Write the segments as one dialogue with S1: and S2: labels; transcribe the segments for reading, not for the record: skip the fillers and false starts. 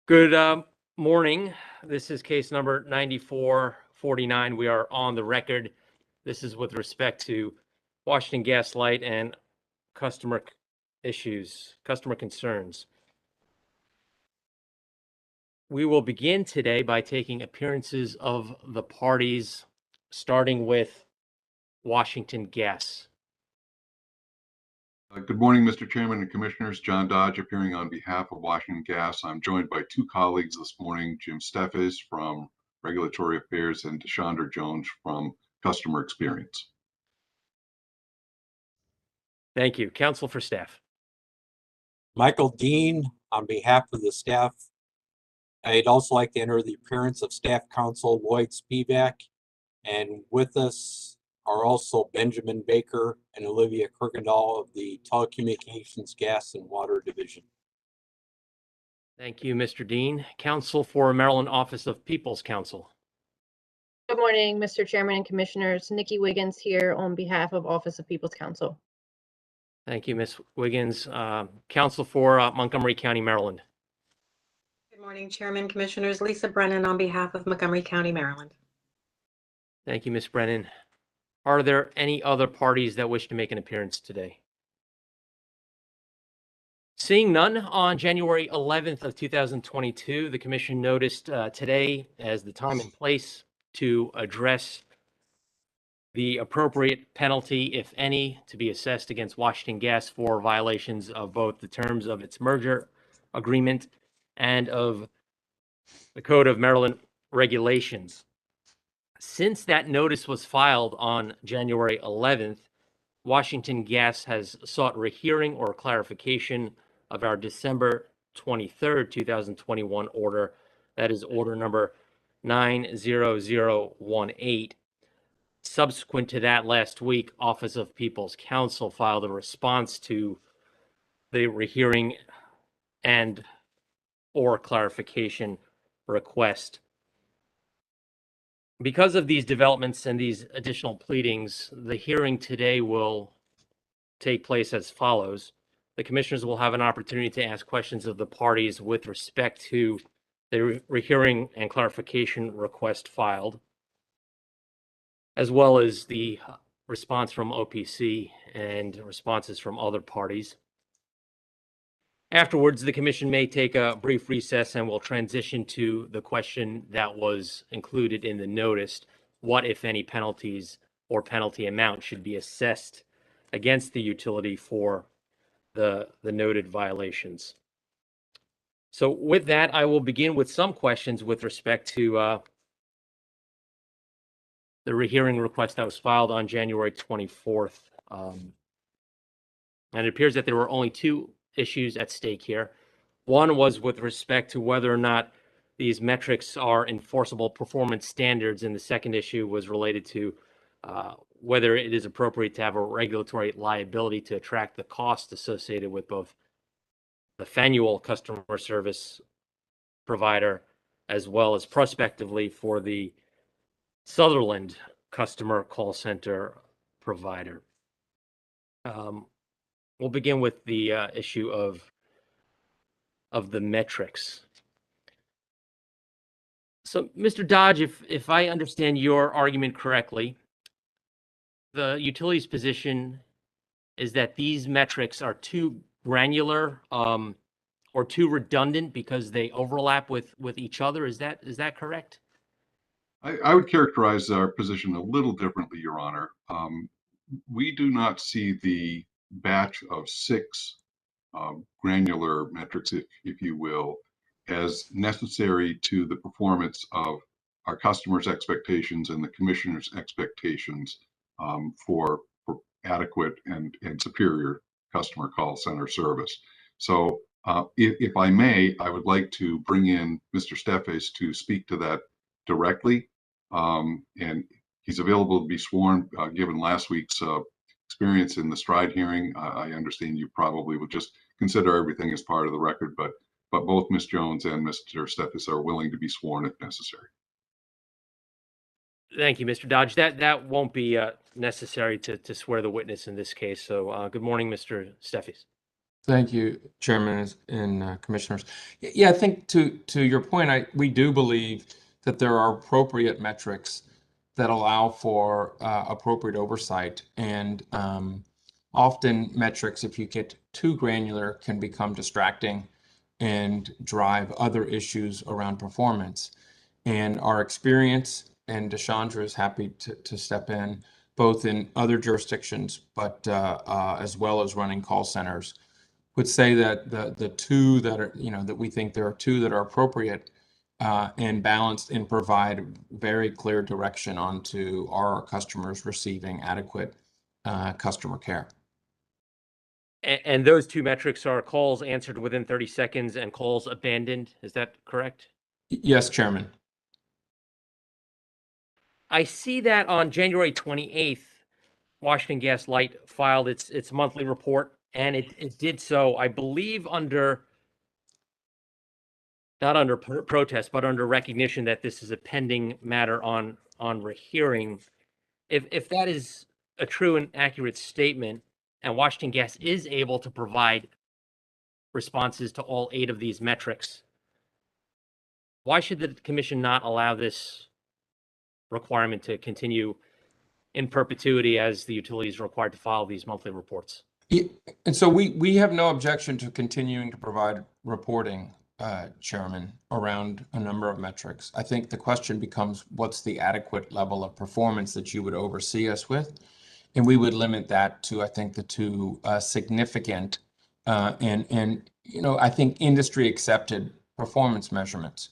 S1: Good morning. This is case number 9449. We are on the record. This is with respect to Washington Gas Light and customer issues, customer concerns. We will begin today by taking appearances of the parties, starting with Washington Gas.
S2: Good morning, Mr. Chairman and Commissioners. John Dodge appearing on behalf of Washington Gas. I'm joined by two colleagues this morning, Jim Steffes from Regulatory Affairs and Deshandra Jones from Customer Experience.
S1: Thank you. Counsel for staff.
S3: Michael Dean on behalf of the staff. I'd also like to enter the appearance of Staff Counsel Lloyd Spivak, and with us are also Benjamin Baker and Olivia Kirkendall of the Telecommunications, Gas, and Water Division.
S1: Thank you, Mr. Dean. Counsel for Maryland Office of People's Counsel.
S4: Good morning, Mr. Chairman and Commissioners. Nikki Wiggins here on behalf of Office of People's Counsel.
S1: Thank you, Ms. Wiggins. Counsel for Montgomery County, Maryland.
S5: Good morning, Chairman, Commissioners. Lisa Brennan on behalf of Montgomery County, Maryland.
S1: Thank you, Ms. Brennan. Are there any other parties that wish to make an appearance today? Seeing none, on January 11th of 2022, the Commission noticed today as the time and place to address the appropriate penalty, if any, to be assessed against Washington Gas for violations of both the terms of its merger agreement and of the Code of Maryland regulations. Since that notice was filed on January 11th, Washington Gas has sought rehearing or clarification of our December 23rd, 2021 order. That is order number 90018. Subsequent to that, last week, Office of People's Counsel filed a response to the rehearing and or clarification request. Because of these developments and these additional pleadings, the hearing today will take place as follows. The commissioners will have an opportunity to ask questions of the parties with respect to the rehearing and clarification request filed, as well as the response from OPC and responses from other parties. Afterwards, the commission may take a brief recess and will transition to the question that was included in the notice. What, if any, penalties or penalty amount should be assessed against the utility for the noted violations? So with that, I will begin with some questions with respect to the rehearing request that was filed on January 24th. And it appears that there were only two issues at stake here. One was with respect to whether or not these metrics are enforceable performance standards, and the second issue was related to whether it is appropriate to have a regulatory liability to attract the cost associated with both the Faneuil customer service provider as well as prospectively for the Sutherland customer call center provider. We'll begin with the issue of the metrics. So, Mr. Dodge, if I understand your argument correctly, the utility's position is that these metrics are too granular or too redundant because they overlap with each other. Is that correct?
S2: I would characterize our position a little differently, Your Honor. We do not see the batch of six granular metrics, if you will, as necessary to the performance of our customers' expectations and the commissioner's expectations for adequate and superior customer call center service. So if I may, I would like to bring in Mr. Steffes to speak to that directly. And he's available to be sworn, given last week's experience in the Stride hearing. I understand you probably would just consider everything as part of the record, but both Ms. Jones and Mr. Steffes are willing to be sworn if necessary.
S1: Thank you, Mr. Dodge. That won't be necessary to swear the witness in this case. So good morning, Mr. Steffes.
S6: Thank you, Chairman and Commissioners. Yeah, I think to your point, we do believe that there are appropriate metrics that allow for appropriate oversight, and often metrics, if you get too granular, can become distracting and drive other issues around performance. And our experience, and Deshandra is happy to step in, both in other jurisdictions, but as well as running call centers, would say that the two that are, that we think there are two that are appropriate and balanced and provide very clear direction onto our customers receiving adequate customer care.
S1: And those two metrics are calls answered within 30 seconds and calls abandoned. Is that correct?
S6: Yes, Chairman.
S1: I see that on January 28th, Washington Gas Light filed its monthly report, and it did so, I believe, not under protest, but under recognition that this is a pending matter on rehearing. If that is a true and accurate statement, and Washington Gas is able to provide responses to all 8 of these metrics, why should the commission not allow this requirement to continue in perpetuity as the utility is required to file these monthly reports?
S6: And so we have no objection to continuing to provide reporting, Chairman, around a number of metrics. I think the question becomes, what's the adequate level of performance that you would oversee us with? And we would limit that to, I think, the two significant and I think industry accepted performance measurements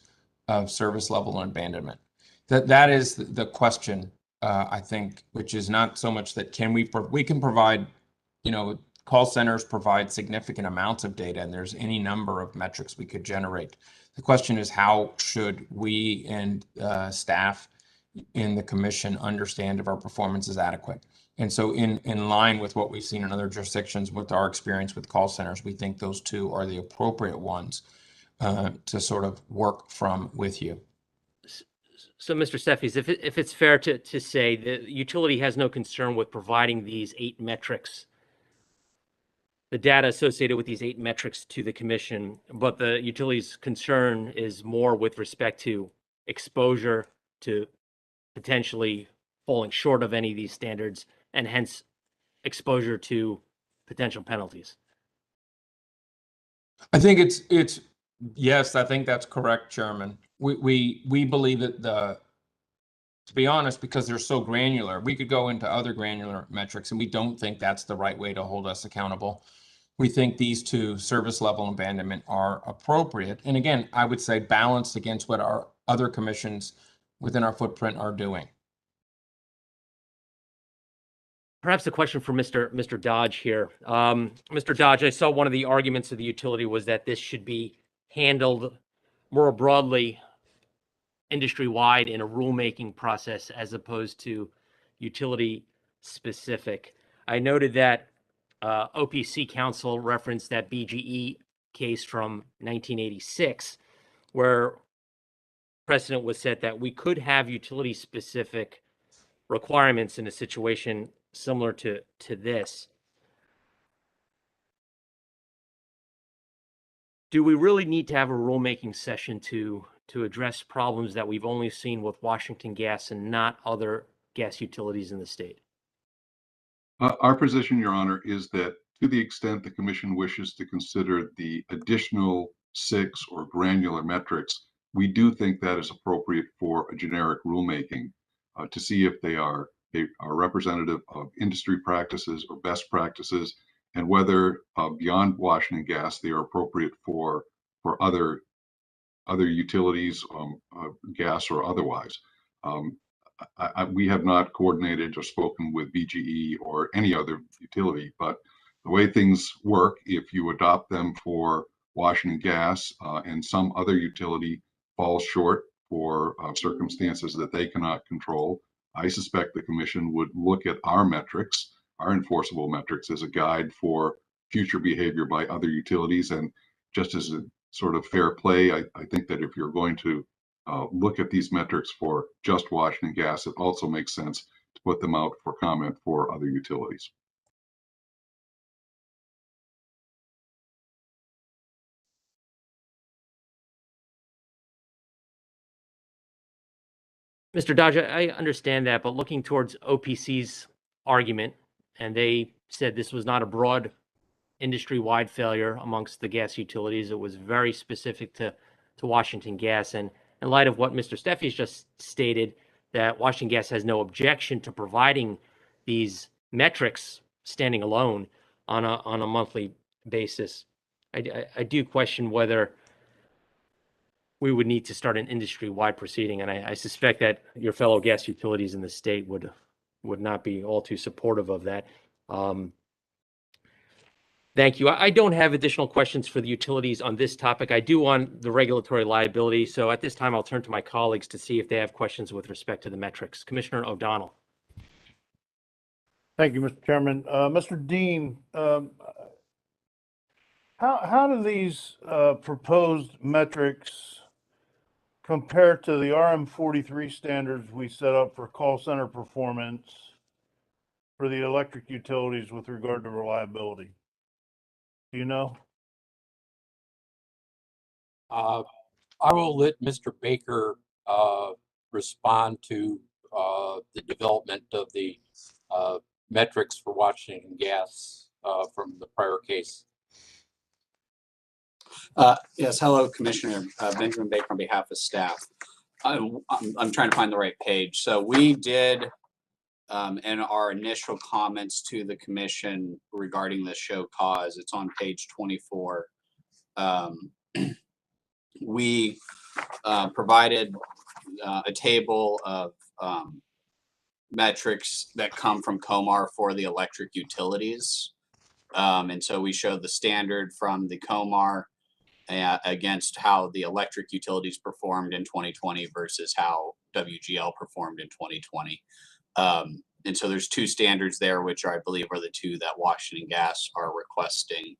S6: of service level and abandonment. That is the question, I think, which is not so much that we can provide, call centers provide significant amounts of data, and there's any number of metrics we could generate. The question is, how should we and staff in the commission understand if our performance is adequate? And so in line with what we've seen in other jurisdictions with our experience with call centers, we think those two are the appropriate ones to sort of work from with you.
S1: So, Mr. Steffes, if it's fair to say the utility has no concern with providing these 8 metrics, the data associated with these 8 metrics to the commission, but the utility's concern is more with respect to exposure to potentially falling short of any of these standards, and hence exposure to potential penalties.
S6: I think it's yes, I think that's correct, Chairman. We believe that to be honest, because they're so granular, we could go into other granular metrics, and we don't think that's the right way to hold us accountable. We think these two, service level and abandonment, are appropriate. And again, I would say balanced against what our other commissions within our footprint are doing.
S1: Perhaps a question for Mr. Dodge here. Mr. Dodge, I saw one of the arguments of the utility was that this should be handled more broadly, industry-wide, in a rulemaking process as opposed to utility-specific. I noted that OPC Council referenced that BGE case from 1986, where precedent was set that we could have utility-specific requirements in a situation similar to this. Do we really need to have a rulemaking session to address problems that we've only seen with Washington Gas and not other gas utilities in the state?
S2: Our position, Your Honor, is that to the extent the commission wishes to consider the additional 6 or granular metrics, we do think that is appropriate for a generic rulemaking to see if they are representative of industry practices or best practices, and whether beyond Washington Gas they are appropriate for other utilities, gas or otherwise. We have not coordinated or spoken with BGE or any other utility, but the way things work, if you adopt them for Washington Gas and some other utility falls short for circumstances that they cannot control, I suspect the commission would look at our metrics, our enforceable metrics, as a guide for future behavior by other utilities. And just as a sort of fair play, I think that if you're going to look at these metrics for just Washington Gas, it also makes sense to put them out for comment for other utilities.
S1: Mr. Dodge, I understand that, but looking towards OPC's argument, and they said this was not a broad industry-wide failure amongst the gas utilities. It was very specific to Washington Gas. And in light of what Mr. Steffi's just stated, that Washington Gas has no objection to providing these metrics standing alone on a monthly basis, I do question whether we would need to start an industry-wide proceeding. And I suspect that your fellow gas utilities in the state would not be all too supportive of that. Thank you. I don't have additional questions for the utilities on this topic. I do on the regulatory liability. So at this time, I'll turn to my colleagues to see if they have questions with respect to the metrics. Commissioner O'Donnell.
S7: Thank you, Mr. Chairman. Mr. Dean, how do these proposed metrics compare to the RM43 standards we set up for call center performance for the electric utilities with regard to reliability? Do you know?
S3: I will let Mr. Baker respond to the development of the metrics for Washington Gas from the prior case.
S8: Yes, hello, Commissioner Benjamin Baker on behalf of staff. I'm trying to find the right page. So we did, in our initial comments to the commission regarding the show cause, it's on page 24. We provided a table of metrics that come from COMAR for the electric utilities. And so we showed the standard from the COMAR against how the electric utilities performed in 2020 versus how WGL performed in 2020. And so there's two standards there, which I believe are the two that Washington Gas are requesting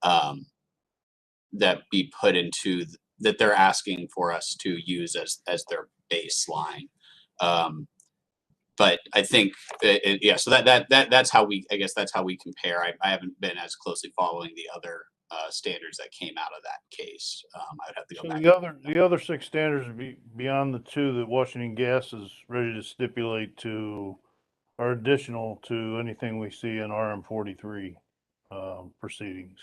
S8: that be put into, that they're asking for us to use as their baseline. But I think, yeah, so that's how we, I guess that's how we compare. I haven't been as closely following the other standards that came out of that case. I would have to go
S7: So
S8: back.
S7: the other 6 standards would be beyond the 2 that Washington Gas is ready to stipulate to, are additional to anything we see in RM43 proceedings.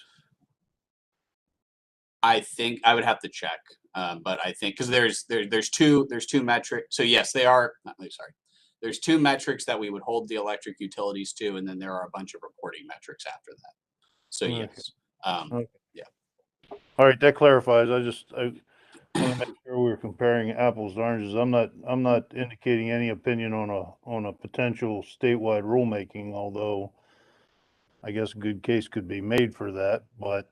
S8: I think I would have to check, but I think because there's two metrics. So yes, they are. Sorry, there's 2 metrics that we would hold the electric utilities to, and then there are a bunch of reporting metrics after that. So
S7: Okay.
S8: yes,
S7: Okay.
S8: yeah.
S7: All right, that clarifies. I want to make sure we're comparing apples to oranges. I'm not indicating any opinion on a potential statewide rulemaking, although I guess a good case could be made for that. But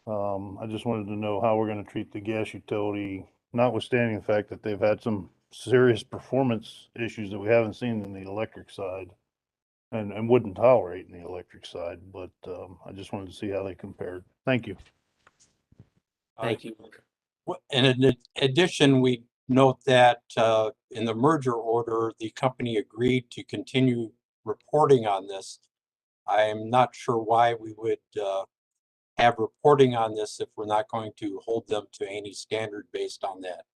S7: I just wanted to know how we're going to treat the gas utility, notwithstanding the fact that they've had some serious performance issues that we haven't seen in the electric side and wouldn't tolerate in the electric side. But I just wanted to see how they compared. Thank you.
S1: Thank you.
S3: In addition, we note that in the merger order, the company agreed to continue reporting on this. I'm not sure why we would have reporting on this if we're not going to hold them to any standard based on that.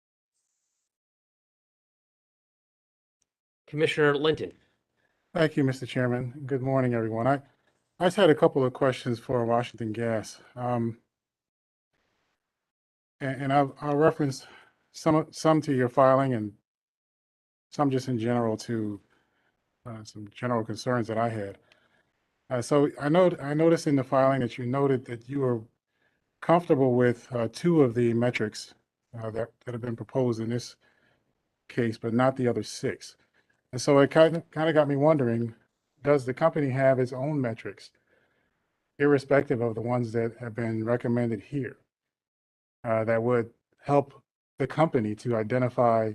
S1: Commissioner Linton.
S9: Thank you, Mr. Chairman. Good morning, everyone. I just had a couple of questions for Washington Gas. And I'll reference some to your filing and some just in general to some general concerns that I had. So I noticed in the filing that you noted that you were comfortable with 2 of the metrics that have been proposed in this case, but not the other 6. And so it kind of got me wondering, does the company have its own metrics, irrespective of the ones that have been recommended here, that would help the company to identify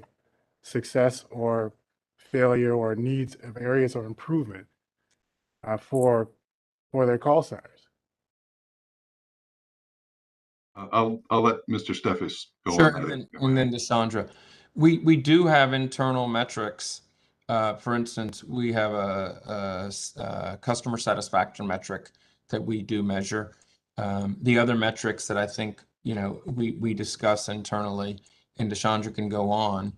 S9: success or failure or needs of areas of improvement for their call centers?
S2: I'll let Mr. Steffes go
S6: Sure,
S2: on.
S6: and then Desandra. We do have internal metrics. For instance, we have a customer satisfaction metric that we do measure. The other metrics that I think we discuss internally, and Desandra can go on,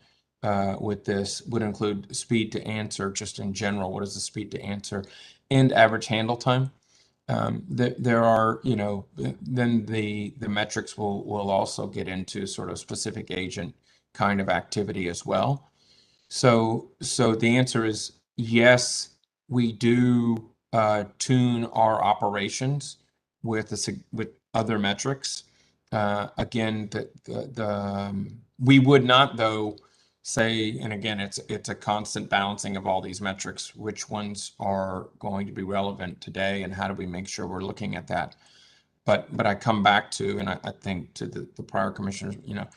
S6: with this would include speed to answer, just in general. What is the speed to answer, and average handle time? There are, you know, then the metrics will also get into sort of specific agent kind of activity as well. So the answer is yes, we do tune our operations with other metrics. Again, we would not, though, say, and again, it's a constant balancing of all these metrics, which ones are going to be relevant today, and how do we make sure we're looking at that. But I come back to, and I think to the prior commissioners, you know,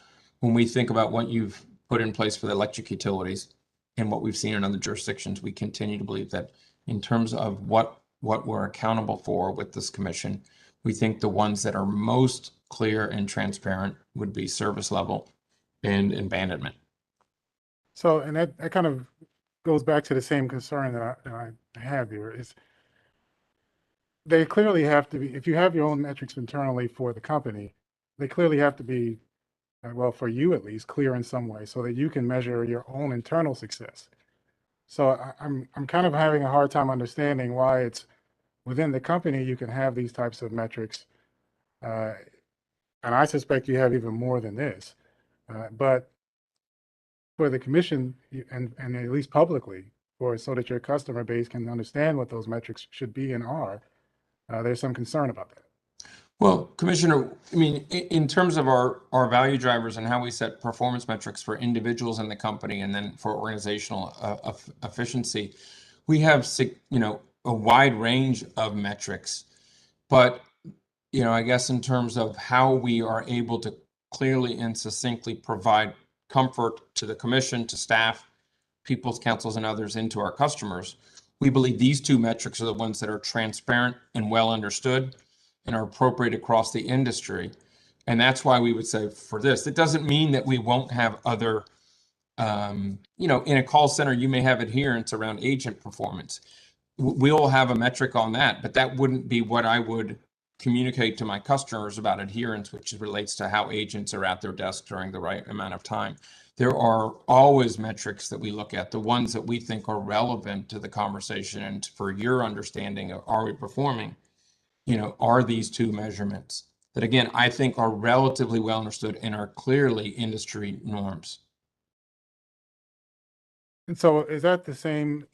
S6: when we think about what you've put in place for the electric utilities and what we've seen in other jurisdictions, we continue to believe that in terms of what we're accountable for with this commission, we think the ones that are most clear and transparent would be service level and abandonment.
S9: So, and that kind of goes back to the same concern that I have here is they clearly have to be, if you have your own metrics internally for the company, they clearly have to be, well, for you at least, clear in some way so that you can measure your own internal success. So I'm kind of having a hard time understanding why it's within the company you can have these types of metrics. And I suspect you have even more than this. But for the commission, and at least publicly, so that your customer base can understand what those metrics should be and are, there's some concern about that.
S6: Well, Commissioner, I mean, in terms of our value drivers and how we set performance metrics for individuals in the company and then for organizational efficiency, we have, you know, a wide range of metrics. But, you know, I guess in terms of how we are able to clearly and succinctly provide comfort to the commission, to staff, people's councils, and others, into our customers, we believe these two metrics are the ones that are transparent and well understood and are appropriate across the industry. And that's why we would say for this, it doesn't mean that we won't have other, you know, in a call center, you may have adherence around agent performance. We'll have a metric on that, but that wouldn't be what I would communicate to my customers about adherence, which relates to how agents are at their desk during the right amount of time. There are always metrics that we look at, the ones that we think are relevant to the conversation and for your understanding of, are we performing? You know, are these two measurements that, again, I think are relatively well understood and are clearly industry norms.
S9: And so is that the same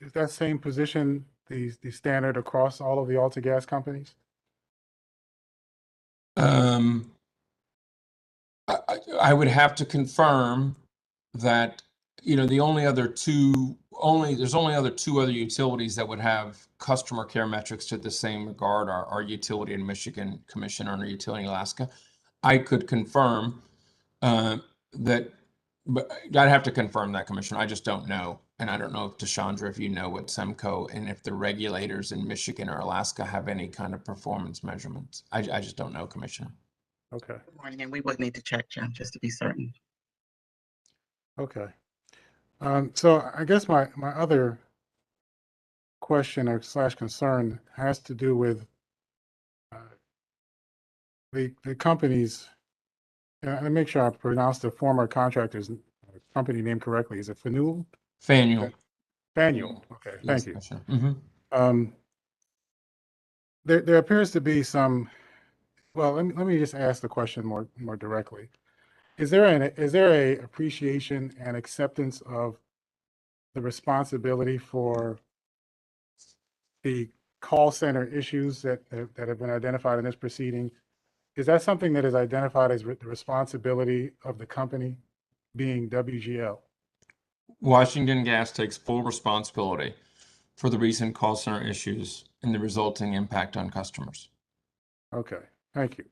S9: position, the standard across all of the AltaGas companies?
S6: I would have to confirm that, you know, there's only other two other utilities that would have customer care metrics to the same regard, our utility in Michigan Commission and our utility in Alaska. I could confirm that, but I'd have to confirm that, Commissioner. I just don't know. And I don't know if Deshandra, if you know what SEMCO and if the regulators in Michigan or Alaska have any kind of performance measurements. I just don't know, Commissioner.
S9: Okay.
S10: Good morning, and we would need to check, Jim, just to be certain.
S9: Okay. So I guess my other question or / concern has to do with the companies. And I make sure I pronounce the former contractor's company name correctly. Is it Faneuil?
S6: Faneuil.
S9: Faneuil. Okay,
S6: Yes,
S9: thank you.
S6: mm-hmm.
S9: There appears to be some. Well, let me just ask the question more directly. Is there a appreciation and acceptance of the responsibility for the call center issues that have been identified in this proceeding? Is that something that is identified as the responsibility of the company, being WGL?
S6: Washington Gas takes full responsibility for the recent call center issues and the resulting impact on customers.
S9: Okay, thank you.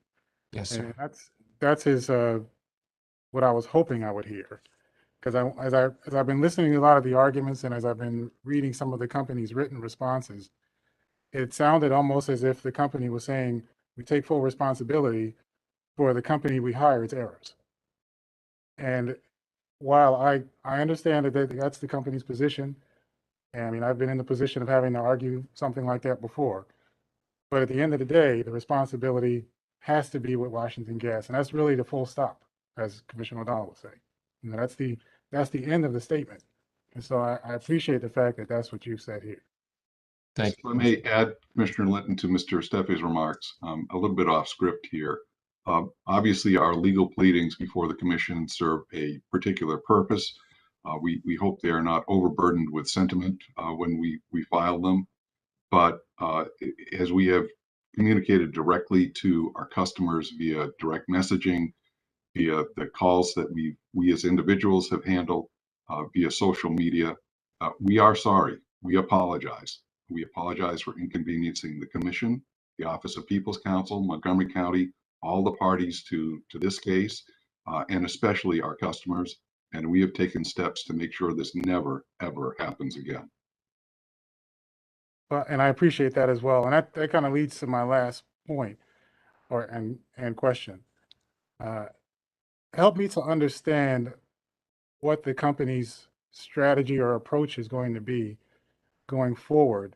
S6: Yes, sir.
S9: And that's what I was hoping I would hear, because as I've been listening to a lot of the arguments and as I've been reading some of the company's written responses, it sounded almost as if the company was saying, we take full responsibility for the company we hired's errors. And while I understand that that's the company's position, and I mean, I've been in the position of having to argue something like that before, but at the end of the day, the responsibility has to be with Washington Gas, and that's really the full stop, as Commissioner O'Donnell was saying. You know, that's the end of the statement. And so I appreciate the fact that that's what you've said here.
S6: Thank
S2: If I may add, Commissioner Linton, to Mr. Steffi's remarks, a little bit off script here. Obviously, our legal pleadings before the commission serve a particular purpose. We hope they are not overburdened with sentiment when we file them. But as we have communicated directly to our customers via direct messaging, via the calls that we as individuals have handled, via social media, we are sorry. We apologize. We apologize for inconveniencing the commission, the Office of People's Counsel, Montgomery County, all the parties to this case, and especially our customers. And we have taken steps to make sure this never, ever happens again.
S9: Well, and I appreciate that as well. And that kind of leads to my last point and question. Help me to understand what the company's strategy or approach is going to be going forward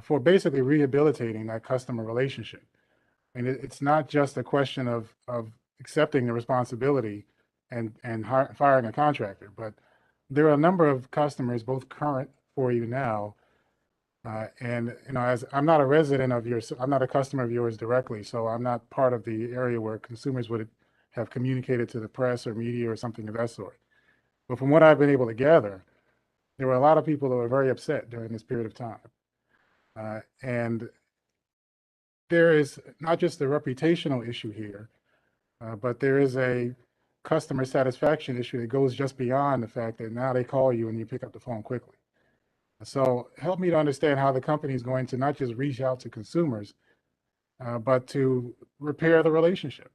S9: for basically rehabilitating that customer relationship. I mean, it's not just a question of accepting the responsibility and firing a contractor, but there are a number of customers, both current for you now, and you know, as I'm not a resident of yours, I'm not a customer of yours directly, so I'm not part of the area where consumers would have communicated to the press or media or something of that sort. But from what I've been able to gather, there were a lot of people that were very upset during this period of time. And there is not just a reputational issue here, but there is a customer satisfaction issue that goes just beyond the fact that now they call you and you pick up the phone quickly. So help me to understand how the company is going to not just reach out to consumers, but to repair the relationship.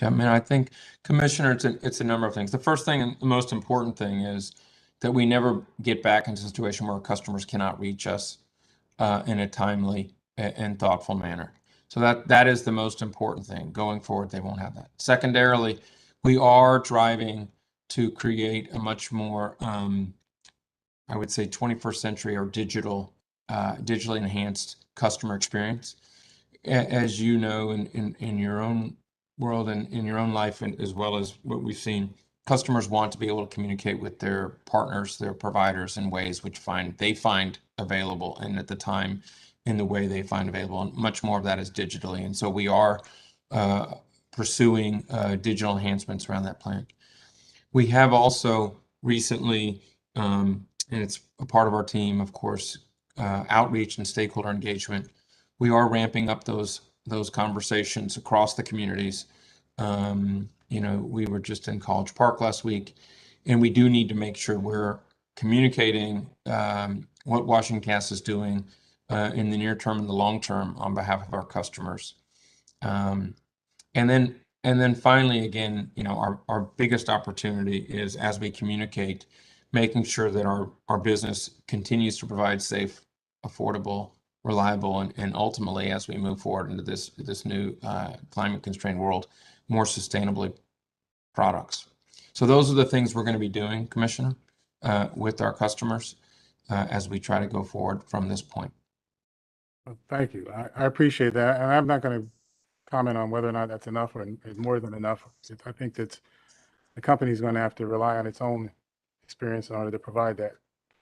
S6: Yeah, I mean, I think, Commissioner, it's a number of things. The first thing and the most important thing is that we never get back into a situation where customers cannot reach us in a timely and thoughtful manner. So that is the most important thing. Going forward, they won't have that. Secondarily, we are driving to create a much more, I would say, 21st century or digitally enhanced customer experience. As you know, in your own world and in your own life, and as well as what we've seen, customers want to be able to communicate with their partners, their providers in ways which they find available and at the time in the way they find available. And much more of that is digitally. And so we are pursuing digital enhancements around that plan. We have also recently, and it's a part of our team, of course, outreach and stakeholder engagement. We are ramping up those conversations across the communities. You know, we were just in College Park last week, and we do need to make sure we're communicating what Washington Gas is doing in the near term and the long term on behalf of our customers. And then finally, again, you know, our biggest opportunity is, as we communicate, making sure that our business continues to provide safe, affordable, reliable, and ultimately, as we move forward into this new climate constrained world, more sustainably products. So those are the things we're going to be doing, Commissioner, with our customers as we try to go forward from this point.
S9: Thank you. I appreciate that. And I'm not going to comment on whether or not that's enough or more than enough. I think that the company is going to have to rely on its own experience in order to provide that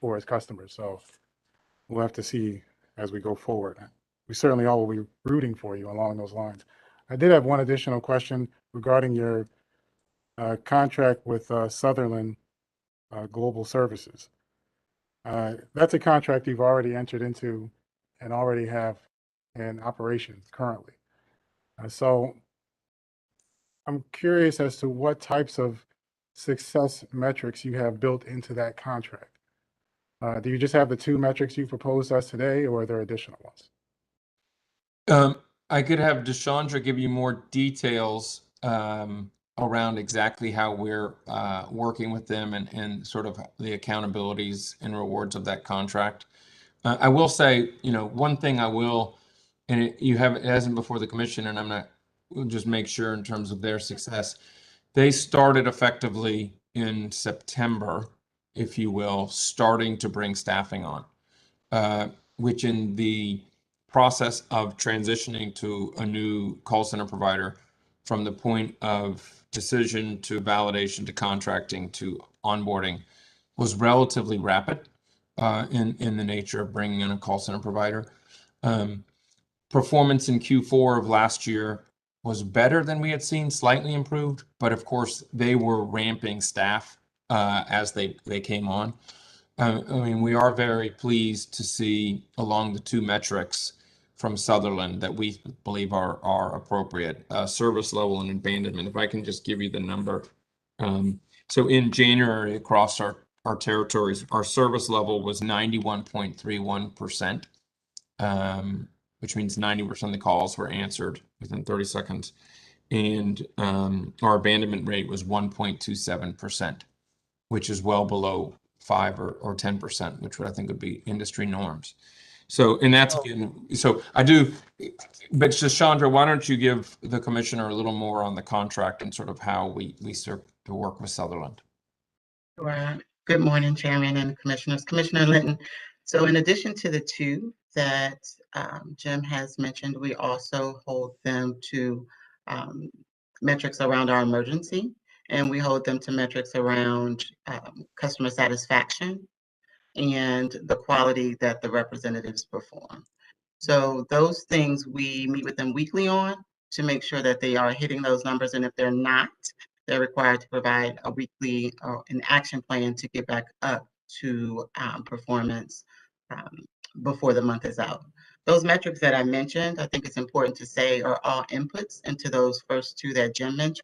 S9: for its customers. So we'll have to see as we go forward. We certainly all will be rooting for you along those lines. I did have one additional question regarding your contract with Sutherland Global Services. That's a contract you've already entered into and already have in operation currently. So I'm curious as to what types of success metrics you have built into that contract. Do you just have the two metrics you proposed us today, or are there additional ones?
S6: I could have Deshandra give you more details around exactly how we're working with them and sort of the accountabilities and rewards of that contract. I will say, you know, one thing I will, and it hasn't before the commission, and we'll just make sure in terms of their success. They started effectively in September, if you will, starting to bring staffing on, which in the process of transitioning to a new call center provider from the point of decision to validation to contracting to onboarding was relatively rapid in the nature of bringing in a call center provider. Performance in Q4 of last year was better than we had seen, slightly improved, but of course they were ramping staff as they came on. I mean, we are very pleased to see along the two metrics from Sutherland that we believe are appropriate, service level and abandonment. If I can just give you the number. So in January across our territories, our service level was 91.31%, which means 90% of the calls were answered within 30 seconds. And our abandonment rate was 1.27%, which is well below 5 or 10%, which I think would be industry norms. So, and that's again, so I do, but Chandra, why don't you give the commissioner a little more on the contract and sort of how we start to work with Sutherland?
S10: Sure. Good morning, Chairman and Commissioners. Commissioner Linton. So in addition to the two that Jim has mentioned, we also hold them to metrics around our emergency, and we hold them to metrics around customer satisfaction and the quality that the representatives perform. So those things we meet with them weekly on to make sure that they are hitting those numbers. And if they're not, they're required to provide a weekly or an action plan to get back up to performance before the month is out. Those metrics that I mentioned, I think it's important to say, are all inputs into those first two that Jim mentioned.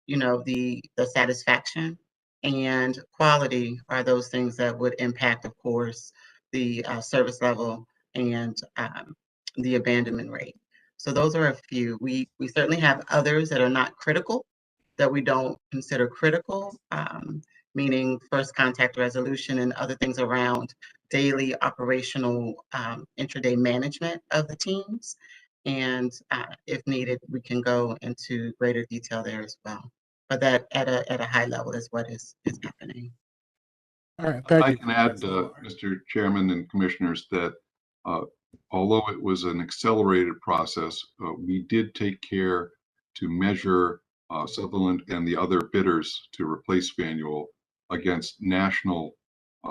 S10: You know, the satisfaction and quality are those things that would impact, of course, the service level and the abandonment rate. So those are a few. We certainly have others that are not critical, that we don't consider critical, meaning first contact resolution and other things around daily operational intraday management of the teams. And if needed, we can go into greater detail there as well. But that at a high level is what is happening.
S9: All right, thank you.
S2: I can add, Mr. Chairman and Commissioners, that although it was an accelerated process, we did take care to measure Sutherland and the other bidders to replace Fanuel against national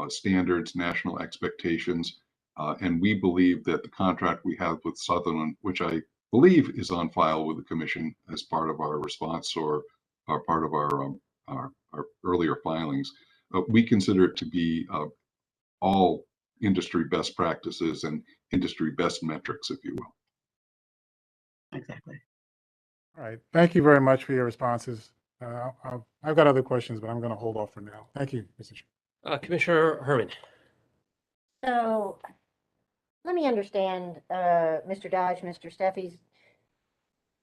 S2: standards, national expectations. And we believe that the contract we have with Sutherland, which I believe is on file with the Commission as part of our response or part of our earlier filings, we consider it to be all industry best practices and industry best metrics, if you will.
S10: Exactly.
S9: All right, thank you very much for your responses. I've got other questions, but I'm going to hold off for now. Thank you, Mr. Chair.
S1: Commissioner Herman.
S11: So let me understand, Mr. Dodge, Mr. Steffies,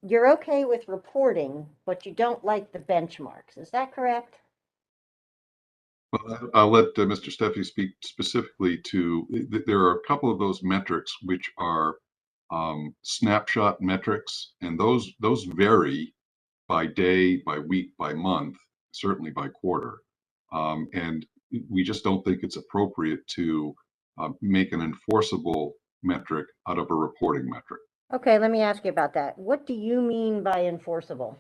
S11: you're okay with reporting, but you don't like the benchmarks. Is that correct?
S2: Well, I'll let Mr. Steffi speak specifically to, there are a couple of those metrics which are snapshot metrics, and those vary by day, by week, by month, certainly by quarter. And we just don't think it's appropriate to make an enforceable metric out of a reporting metric.
S11: Okay, let me ask you about that. What do you mean by enforceable?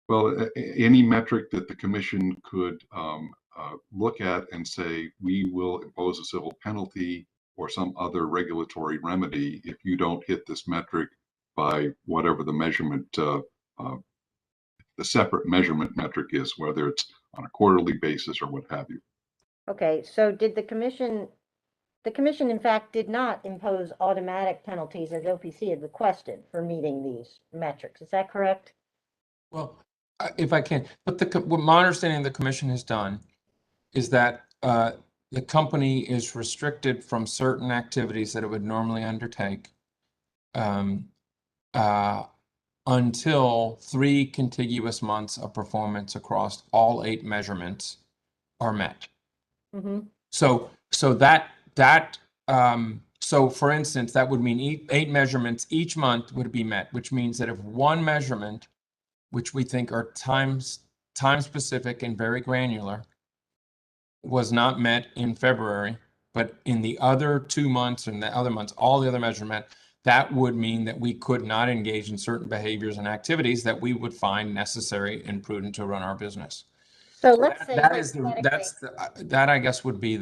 S2: Well, any metric that the Commission could look at and say, we will impose a civil penalty or some other regulatory remedy if you don't hit this metric by whatever the measurement, the separate measurement metric is, whether it's on a quarterly basis or what have you.
S11: Okay, so did the commission in fact did not impose automatic penalties as OPC had requested for meeting these metrics. Is that correct?
S6: Well, if I can, but what my understanding the Commission has done is that the company is restricted from certain activities that it would normally undertake until 3 contiguous months of performance across all 8 measurements are met.
S11: Mm-hmm.
S6: So for instance, that would mean 8 measurements each month would be met, which means that if one measurement, which we think are time specific and very granular, was not met in February, but in the other 2 months and the other months, all the other measurements, that would mean that we could not engage in certain behaviors and activities that we would find necessary and prudent to run our business.
S11: So let's say
S6: That I guess would be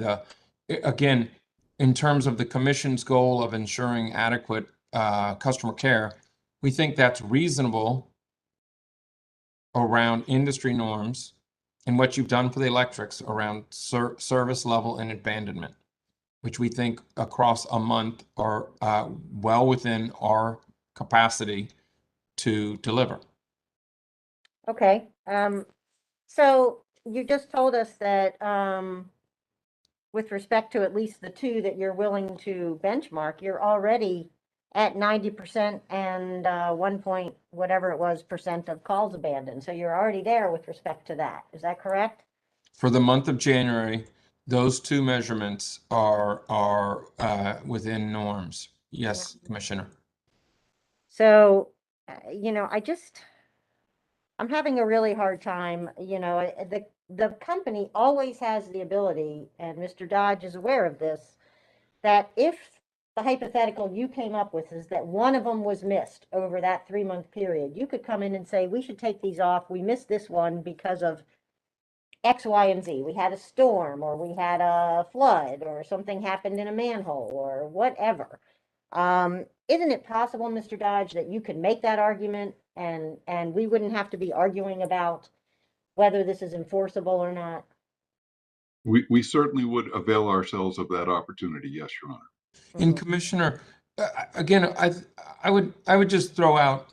S6: again, in terms of the commission's goal of ensuring adequate customer care, we think that's reasonable around industry norms and what you've done for the electrics around service level and abandonment, which we think across a month are well within our capacity to deliver.
S11: Okay, so you just told us that, with respect to at least the two that you're willing to benchmark, you're already at 90% and, 1 point, whatever it was, percent of calls abandoned. So you're already there with respect to that. Is that correct?
S6: For the month of January, those two measurements are within norms. Yes, Commissioner.
S11: So, you know, I'm having a really hard time, you know, the company always has the ability, and Mr. Dodge is aware of this, that if the hypothetical you came up with is that one of them was missed over that 3-month period, you could come in and say, we should take these off. We missed this one because of X, Y, and Z. We had a storm, or we had a flood, or something happened in a manhole, or whatever. Isn't it possible, Mr. Dodge, that you could make that argument and we wouldn't have to be arguing about whether this is enforceable or not?
S2: We certainly would avail ourselves of that opportunity. Yes, Your Honor.
S6: And Commissioner, again, I would just throw out,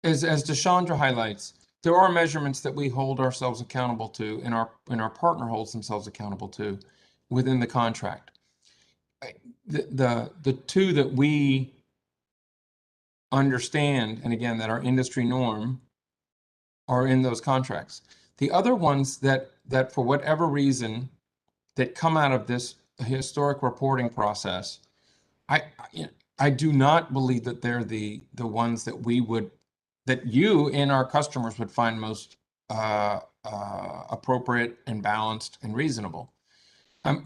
S6: as Deshandra highlights, there are measurements that we hold ourselves accountable to, and our partner holds themselves accountable to within the contract. The two that we understand, and again, that are industry norm, are in those contracts. The other ones that for whatever reason that come out of this historic reporting process, I do not believe that they're the ones that that you and our customers would find most appropriate and balanced and reasonable.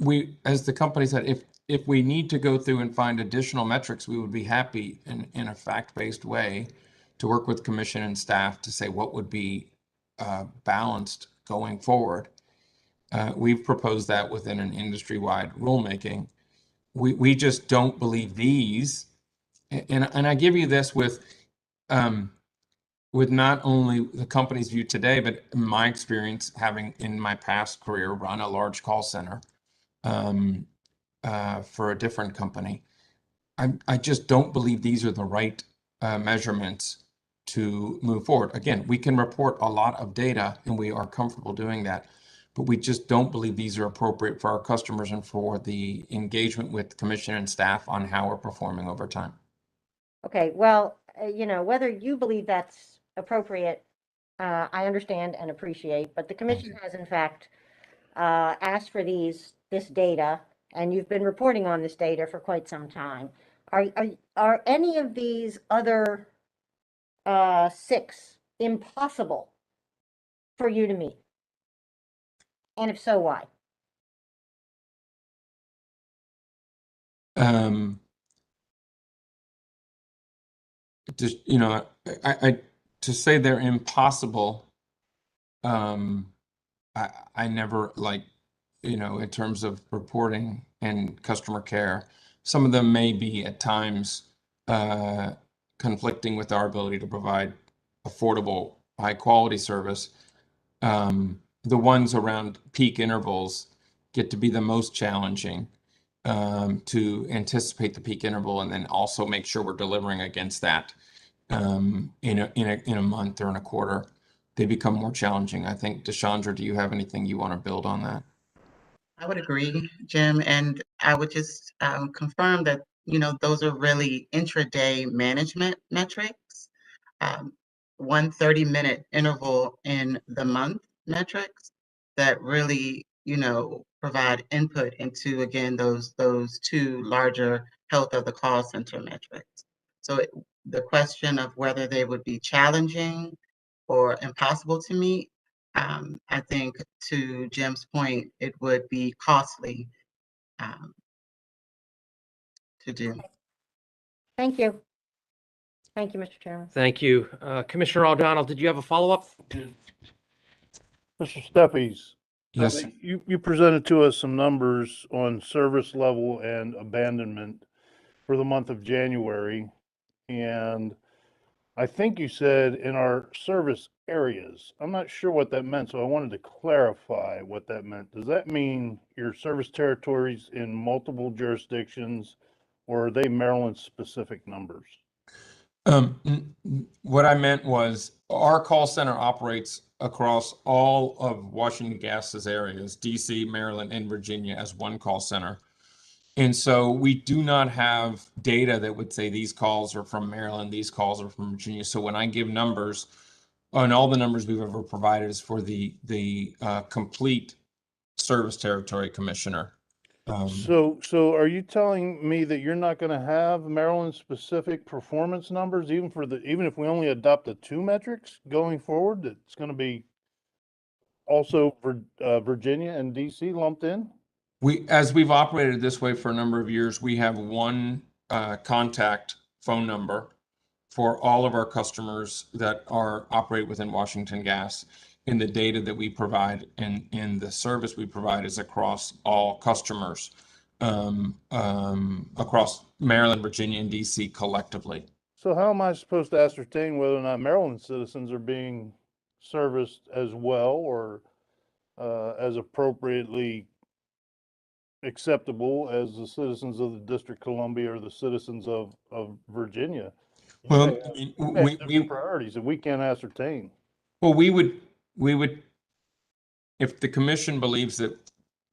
S6: We, as the company said, if we need to go through and find additional metrics, we would be happy in a fact-based way to work with commission and staff to say what would be balanced going forward. We've proposed that within an industry-wide rulemaking. We just don't believe these, and I give you this with not only the company's view today, but my experience having in my past career run a large call center for a different company. I just don't believe these are the right measurements to move forward. Again, we can report a lot of data and we are comfortable doing that, but we just don't believe these are appropriate for our customers and for the engagement with commission and staff on how we're performing over time.
S11: Okay, well, you know, whether you believe that's appropriate, I understand and appreciate, but the commission has in fact asked for this data, and you've been reporting on this data for quite some time. Are any of these other 6 impossible for you to meet? And if so, why?
S6: Just, you know, I to say they're impossible, I never, like, you know, in terms of reporting and customer care, some of them may be at times conflicting with our ability to provide affordable, high quality service. The ones around peak intervals get to be the most challenging to anticipate the peak interval and then also make sure we're delivering against that in a month or in a quarter. They become more challenging. I think, Deshandra, do you have anything you want to build on that?
S10: I would agree, Jim, and I would just confirm that, you know, those are really intraday management metrics. 1 30-minute interval in the month metrics that really, you know, provide input into, again, those 2 larger health of the call center metrics. So the question of whether they would be challenging or impossible to meet, I think to Jim's point, it would be costly to do.
S11: Thank you. Thank you, Mr. Chairman.
S1: Thank you. Commissioner O'Donnell, did you have a follow-up?
S7: Mr. Steffies,
S6: Yes,
S7: you presented to us some numbers on service level and abandonment for the month of January. And I think you said in our service areas. I'm not sure what that meant, so I wanted to clarify what that meant. Does that mean your service territories in multiple jurisdictions, or are they Maryland-specific numbers?
S6: What I meant was our call center operates across all of Washington Gas's areas, DC, Maryland, and Virginia as one call center. And so we do not have data that would say these calls are from Maryland, these calls are from Virginia. So when I give numbers, and all the numbers we've ever provided is for the complete service territory commissioner.
S7: So are you telling me that you're not gonna have Maryland-specific performance numbers even if we only adopt the 2 metrics going forward, it's gonna be also Virginia and DC lumped in?
S6: As we've operated this way for a number of years, we have one contact phone number for all of our customers that operate within Washington Gas. And the data that we provide and the service we provide is across all customers across Maryland, Virginia, and DC collectively.
S7: So how am I supposed to ascertain whether or not Maryland citizens are being serviced as well or as appropriately acceptable as the citizens of the District of Columbia or the citizens of Virginia?
S6: Well,
S7: different priorities that we can't ascertain.
S6: Well, we would, if the commission believes that,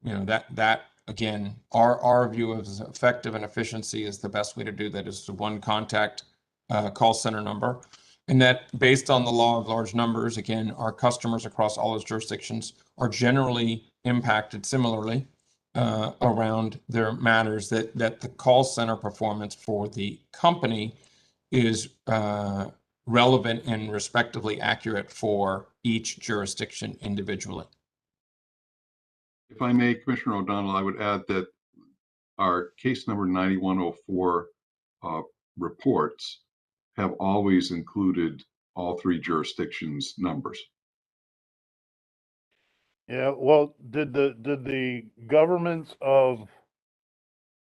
S6: that again, our view of effective and efficiency is the best way to do that is to one contact call center number. And that based on the law of large numbers, again, our customers across all those jurisdictions are generally impacted similarly around their matters that the call center performance for the company is relevant and respectively accurate for each jurisdiction individually.
S2: If I may, Commissioner O'Donnell, I would add that our case number 9104 reports have always included all 3 jurisdictions' numbers.
S7: Yeah, well, did the governments of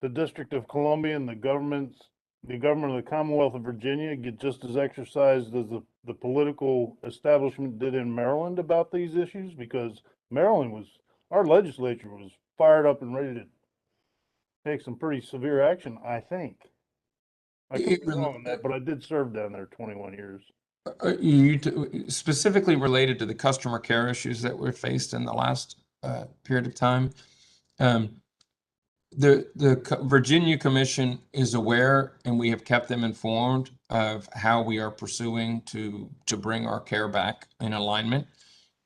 S7: the District of Columbia and the government of the Commonwealth of Virginia get just as exercised as the political establishment did in Maryland about these issues? Because our legislature was fired up and ready to take some pretty severe action, I think. I could be wrong on that, but I did serve down there 21 years.
S6: Specifically related to the customer care issues that were faced in the last period of time. The Virginia Commission is aware, and we have kept them informed of how we are pursuing to bring our care back in alignment.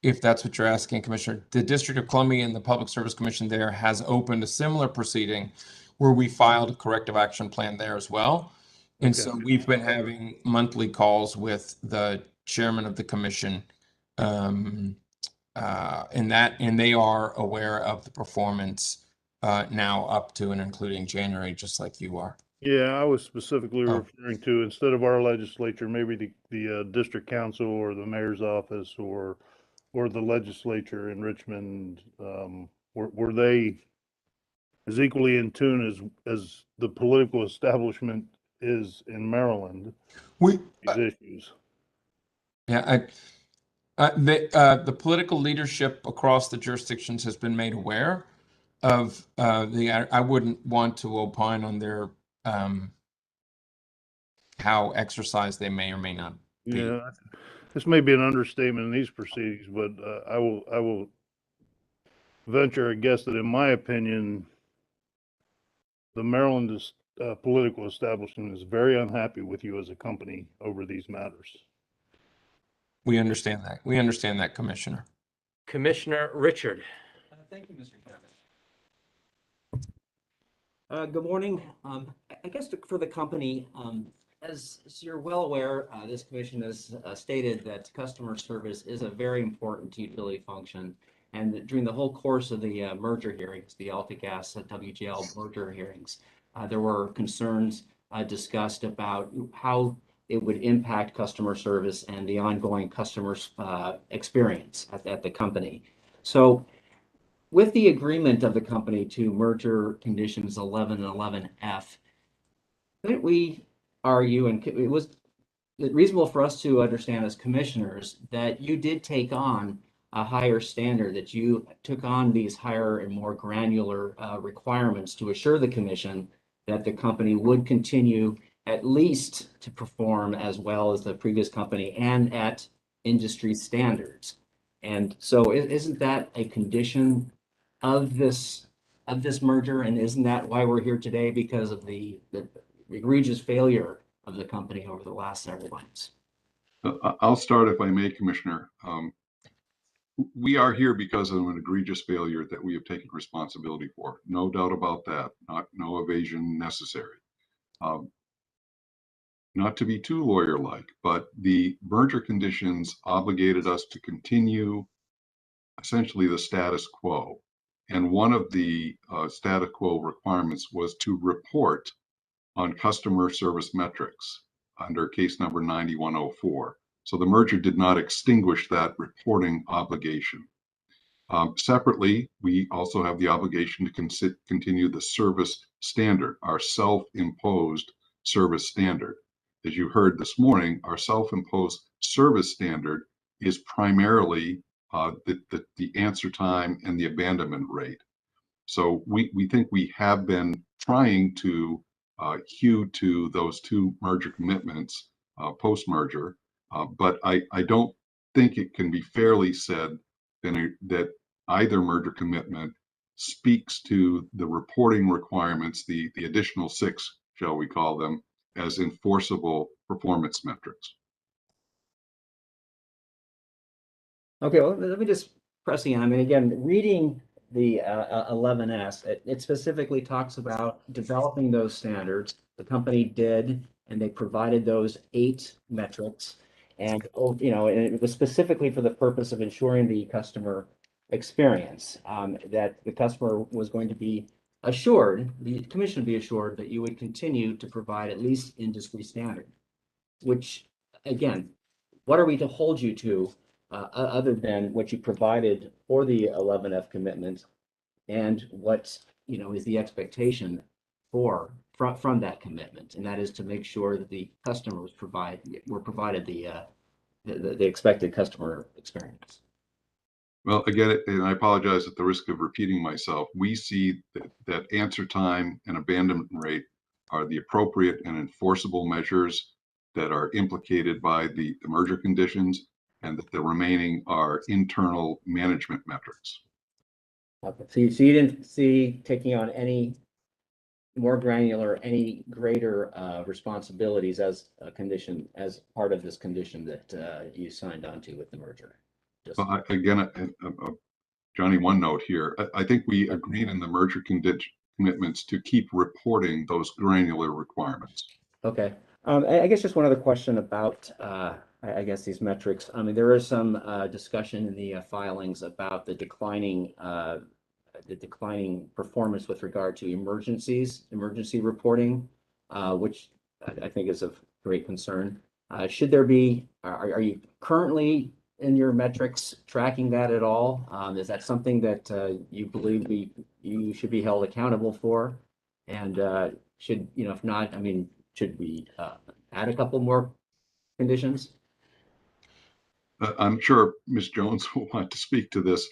S6: If that's what you're asking, Commissioner, the District of Columbia and the Public Service Commission there has opened a similar proceeding where we filed a corrective action plan there as well. And so we've been having monthly calls with the chairman of the commission, and they are aware of the performance now up to and including January, just like you are.
S7: Yeah, I was specifically referring to, instead of our legislature, maybe the district council or the mayor's office or the legislature in Richmond. Were they as equally in tune as the political establishment is in Maryland? These issues.
S6: Yeah, the political leadership across the jurisdictions has been made aware of I wouldn't want to opine on their how exercised they may or may not be.
S7: Yeah, this may be an understatement in these proceedings, but I will venture a guess that in my opinion, the Maryland political establishment is very unhappy with you as a company over these matters.
S6: We understand that. We understand that, Commissioner.
S1: Commissioner Richard.
S12: Thank you, Mr. Chairman. Good morning. I guess for the company, as you're well aware, this commission has stated that customer service is a very important utility function. And during the whole course of the merger hearings, the AltaGas and WGL merger hearings, there were concerns discussed about how it would impact customer service and the ongoing customer experience at the company. So with the agreement of the company to merger conditions 11 and 11F, couldn't we argue, and it was reasonable for us to understand as commissioners, that you did take on a higher standard, that you took on these higher and more granular requirements to assure the commission that the company would continue at least to perform as well as the previous company and at industry standards. And so isn't that a condition of this merger? And isn't that why we're here today? Because of the egregious failure of the company over the last several months.
S2: I'll start if I may, Commissioner. We are here because of an egregious failure that we have taken responsibility for. No doubt about that. No evasion necessary. Not to be too lawyer-like, but the merger conditions obligated us to continue essentially the status quo. And one of the status quo requirements was to report on customer service metrics under case number 9104. So the merger did not extinguish that reporting obligation. Separately, we also have the obligation to continue the service standard, our self-imposed service standard. As you heard this morning, our self-imposed service standard is primarily the answer time and the abandonment rate. So we think we have been trying to hew to those two merger commitments post-merger, but I don't think it can be fairly said that either merger commitment speaks to the reporting requirements, the additional 6, shall we call them, as enforceable performance metrics.
S12: Okay, well, let me just press in. I mean, again, reading the 11S, it specifically talks about developing those standards. The company did, and they provided those 8 metrics. And, you know, and it was specifically for the purpose of ensuring the customer experience, that the customer was going to be assured, the commission would be assured that you would continue to provide at least industry standard, which, again, what are we to hold you to other than what you provided for the 11F commitment and what, you know, is the expectation from that commitment, and that is to make sure that the customers were provided the expected customer experience.
S2: Well, again, and I apologize at the risk of repeating myself, we see that answer time and abandonment rate are the appropriate and enforceable measures that are implicated by the merger conditions, and that the remaining are internal management metrics.
S12: Okay. So you didn't see taking on any more granular, any greater responsibilities as a condition, as part of this condition that you signed on to with the merger?
S2: Well, again, Johnny, one note here. I think we agreed in the merger commitments to keep reporting those granular requirements.
S12: Okay. I guess just one other question about, I guess, these metrics. I mean, there is some discussion in the filings about the declining performance with regard to emergency reporting, which I think is of great concern. Should there be, are you currently in your metrics tracking that at all? Is that something that you believe you should be held accountable for? And should, you know, if not, I mean, should we add a couple more conditions?
S2: I'm sure Ms. Jones will want to speak to this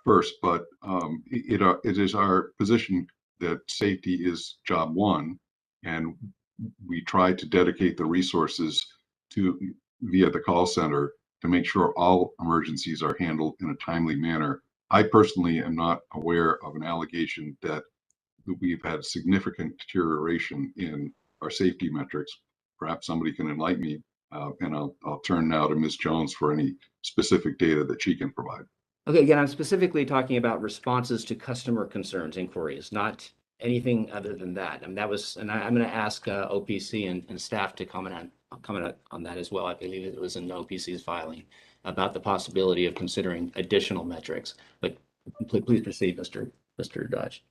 S2: first, but it is our position that safety is job one, and we try to dedicate the resources via the call center to make sure all emergencies are handled in a timely manner. I personally am not aware of an allegation that we've had significant deterioration in our safety metrics. Perhaps somebody can enlighten me, and I'll turn now to Ms. Jones for any specific data that she can provide.
S12: Okay, again, I'm specifically talking about responses to customer concerns, inquiries, not anything other than that. And that was, and I'm going to ask OPC and staff to comment on that as well. I believe it was in OPC's filing about the possibility of considering additional metrics. But please proceed, Mr. Dodge.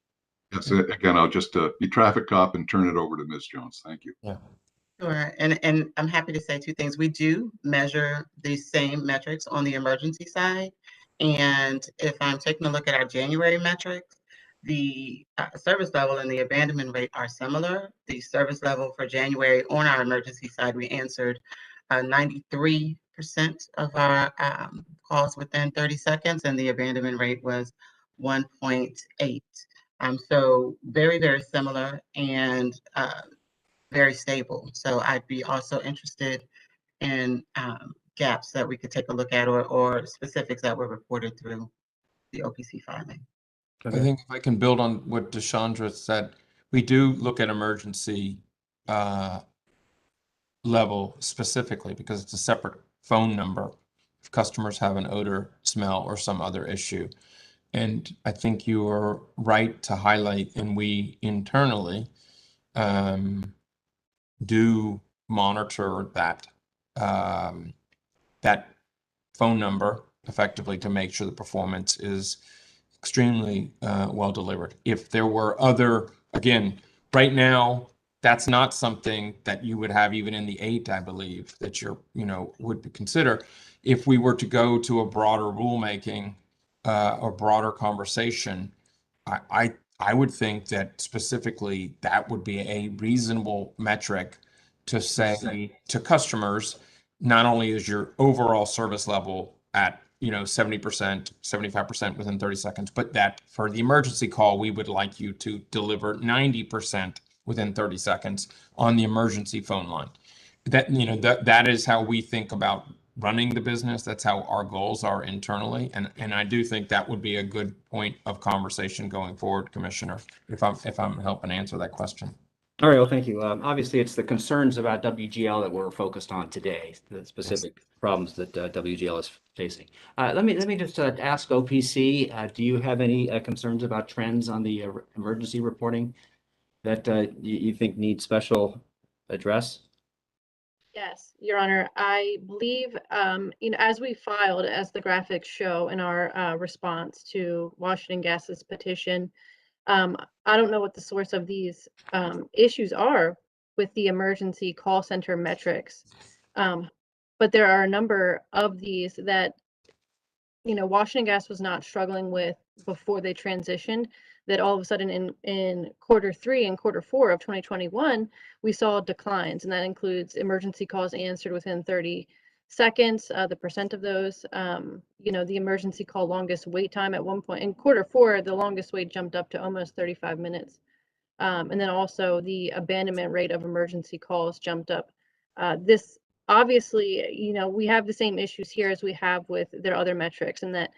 S2: Yes, again, I'll just be traffic cop and turn it over to Ms. Jones. Thank you.
S6: Yeah.
S10: Sure, and I'm happy to say two things. We do measure these same metrics on the emergency side. And if I'm taking a look at our January metrics, the service level and the abandonment rate are similar. The service level for January on our emergency side, we answered 93% of our calls within 30 seconds, and the abandonment rate was 1.8. So very, very similar and very stable. So I'd be also interested in gaps that we could take a look at, or specifics that were reported through the OPC filing.
S6: I think if I can build on what Deshandra said, we do look at emergency level specifically because it's a separate phone number if customers have an odor, smell, or some other issue. And I think you are right to highlight, and we internally do monitor that that phone number effectively to make sure the performance is extremely well delivered. If there were other, again, right now, that's not something that you would have even in the 8, I believe, that you're, would consider. If we were to go to a broader rulemaking or broader conversation, I would think that specifically that would be a reasonable metric to say to customers, not only is your overall service level at 70%, 75% within 30 seconds, but that for the emergency call, we would like you to deliver 90% within 30 seconds on the emergency phone line. That is how we think about running the business. That's how our goals are internally. And I do think that would be a good point of conversation going forward, Commissioner, if I'm helping answer that question.
S12: All right, well, thank you. Obviously, it's the concerns about WGL that we're focused on today, the specific problems that WGL is facing. Let me just ask OPC, do you have any concerns about trends on the emergency reporting that you think need special address?
S4: Yes, Your Honor. I believe, as we filed, as the graphics show in our response to Washington Gas's petition, I don't know what the source of these issues are with the emergency call center metrics, but there are a number of these that, Washington Gas was not struggling with before they transitioned, that all of a sudden in Q3 and Q4 of 2021, we saw declines, and that includes emergency calls answered within 30 seconds, the percent of those, the emergency call longest wait time at one point in Q4, the longest wait jumped up to almost 35 minutes. And then also the abandonment rate of emergency calls jumped up. This obviously, we have the same issues here as we have with their other metrics, and that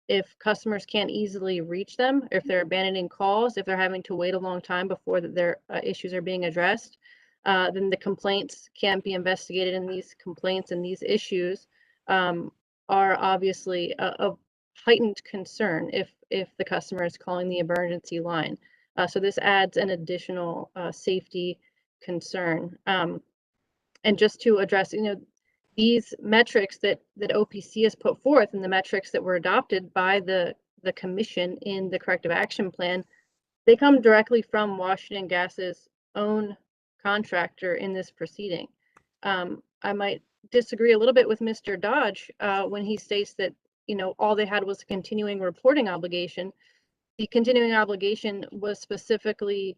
S4: if customers can't easily reach them, or if they're abandoning calls, if they're having to wait a long time before their issues are being addressed, then the complaints can't be investigated, and these complaints and these issues are obviously of heightened concern if the customer is calling the emergency line. So this adds an additional safety concern. And just to address, these metrics that OPC has put forth and the metrics that were adopted by the commission in the corrective action plan, they come directly from Washington Gas's own contractor in this proceeding. I might disagree a little bit with Mr. Dodge when he states that, all they had was a continuing reporting obligation. The continuing obligation was specifically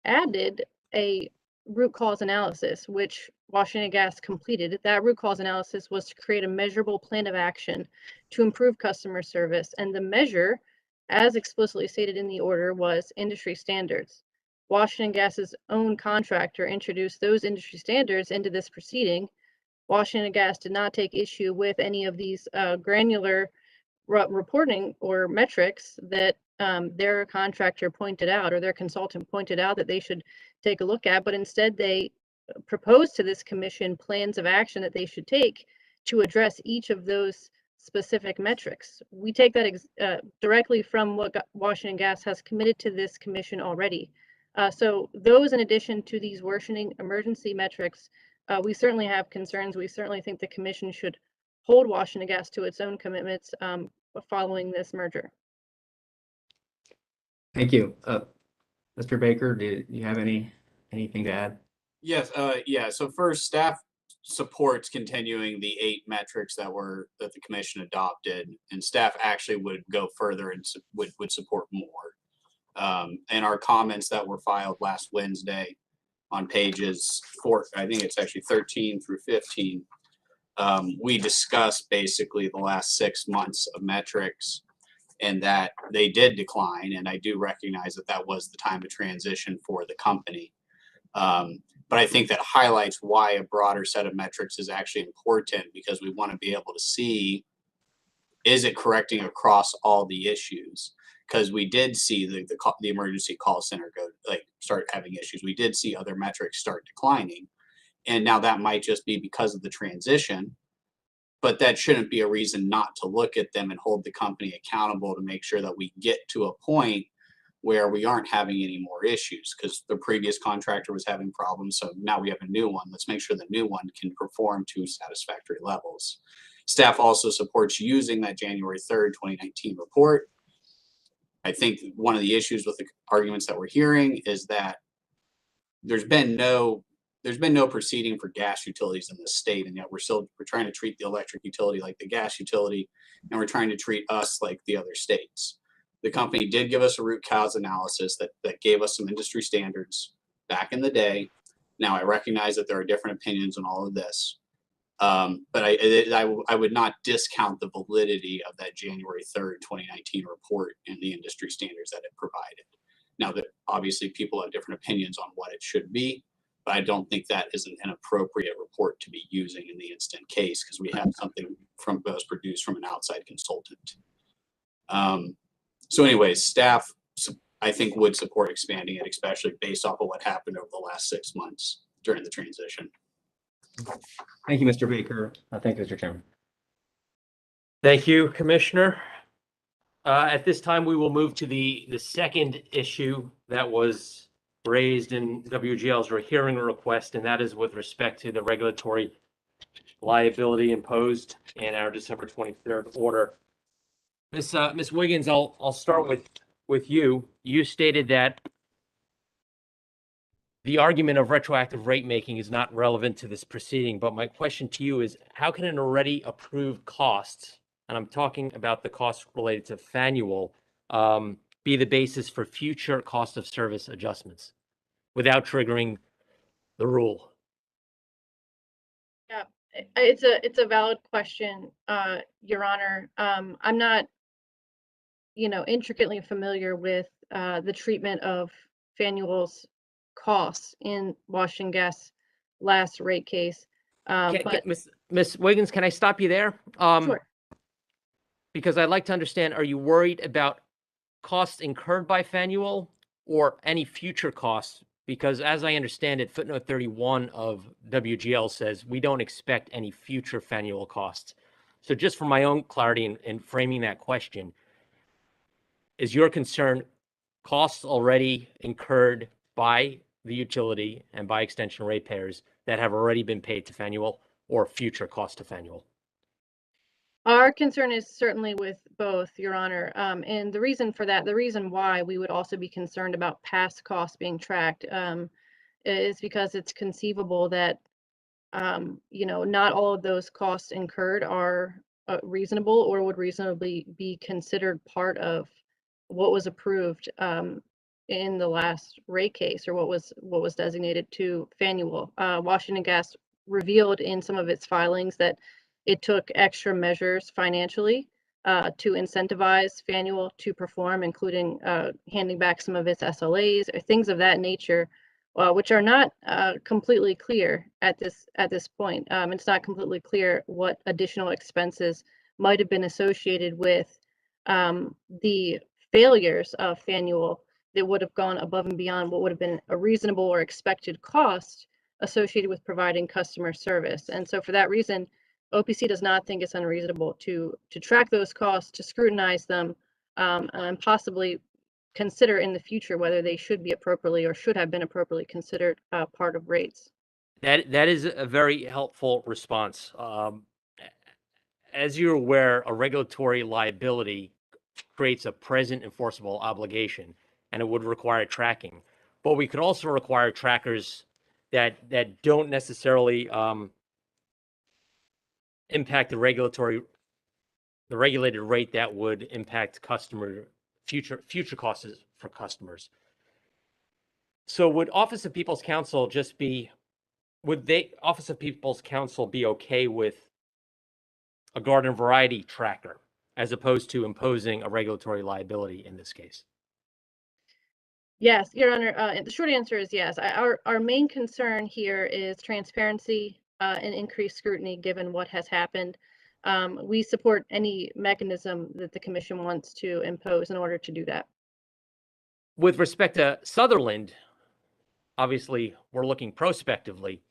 S4: added a root cause analysis, which Washington Gas completed. That root cause analysis was to create a measurable plan of action to improve customer service. And the measure, as explicitly stated in the order, was industry standards. Washington Gas's own contractor introduced those industry standards into this proceeding. Washington Gas did not take issue with any of these granular reporting or metrics that their contractor pointed out, or their consultant pointed out that they should take a look at, but instead they proposed to this commission plans of action that they should take to address each of those specific metrics. We take that directly from what Washington Gas has committed to this commission already. So those, in addition to these worsening emergency metrics, we certainly have concerns. We certainly think the commission should hold Washington Gas to its own commitments following this merger.
S12: Thank you. Mr. Baker, do you have anything to add?
S8: Yes, yeah, so first, staff supports continuing the 8 metrics that the commission adopted, and staff actually would go further and would support more. And our comments that were filed last Wednesday on pages 4, I think it's actually 13 through 15, we discussed basically the last 6 months of metrics and that they did decline. And I do recognize that that was the time of transition for the company. But I think that highlights why a broader set of metrics is actually important, because we want to be able to see, is it correcting across all the issues? Because we did see the emergency call center start having issues. We did see other metrics start declining. And now that might just be because of the transition, but that shouldn't be a reason not to look at them and hold the company accountable to make sure that we get to a point where we aren't having any more issues, because the previous contractor was having problems. So now we have a new one. Let's make sure the new one can perform to satisfactory levels. Staff also supports using that January 3rd, 2019 report. I think one of the issues with the arguments that we're hearing is that there's been no proceeding for gas utilities in the state, and yet we're trying to treat the electric utility like the gas utility, and we're trying to treat us like the other states. The company did give us a root cause analysis that gave us some industry standards back in the day. Now, I recognize that there are different opinions on all of this, but I would not discount the validity of that January 3rd, 2019 report and the industry standards that it provided. Now, that obviously people have different opinions on what it should be, but I don't think that is an appropriate report to be using in the instant case, because we have something that was produced from an outside consultant. So anyways, staff, I think, would support expanding it, especially based off of what happened over the last 6 months during the transition.
S12: Thank you, Mr. Baker. Thank you, Mr. Chairman.
S1: Thank you, Commissioner. At this time, we will move to the second issue that was raised in WGL's hearing request, and that is with respect to the regulatory liability imposed in our December 23rd order. Ms. Wiggins, I'll start with you. You stated that the argument of retroactive rate making is not relevant to this proceeding, but my question to you is, how can an already approved cost, and I'm talking about the costs related to Faneuil, be the basis for future cost of service adjustments without triggering the rule?
S4: Yeah, it's a valid question, Your Honor. I'm not, intricately familiar with the treatment of Faneuil's costs in Washington Gas last rate case. But
S1: Ms. Wiggins, can I stop you there?
S4: sure.
S1: Because I'd like to understand, are you worried about costs incurred by Faneuil or any future costs? Because as I understand it, footnote 31 of WGL says we don't expect any future Faneuil costs. So just for my own clarity in framing that question, is your concern costs already incurred by the utility and by extension ratepayers that have already been paid to Faneuil, or future costs to Faneuil?
S4: Our concern is certainly with both, Your Honor. And the reason for that, the reason why we would also be concerned about past costs being tracked is because it's conceivable that, not all of those costs incurred are reasonable or would reasonably be considered part of what was approved in the last rate case, or what was designated to Faneuil. Washington Gas revealed in some of its filings that it took extra measures financially to incentivize Faneuil to perform, including handing back some of its SLAs or things of that nature, which are not completely clear at this point. It's not completely clear what additional expenses might have been associated with the failures of Faneuil that would have gone above and beyond what would have been a reasonable or expected cost associated with providing customer service. And so for that reason, OPC does not think it's unreasonable to track those costs, to scrutinize them, and possibly consider in the future whether they should be appropriately or should have been appropriately considered part of rates.
S1: That is a very helpful response. As you're aware, a regulatory liability creates a present enforceable obligation. and it would require tracking. But we could also require trackers that don't necessarily impact the regulated rate that would impact future costs for customers. So would Office of People's Counsel Office of People's Counsel be okay with a garden variety tracker as opposed to imposing a regulatory liability in this case?
S4: Yes, Your Honor, the short answer is yes. Our main concern here is transparency and increased scrutiny given what has happened. We support any mechanism that the commission wants to impose in order to do that.
S1: With respect to Sutherland, obviously we're looking prospectively.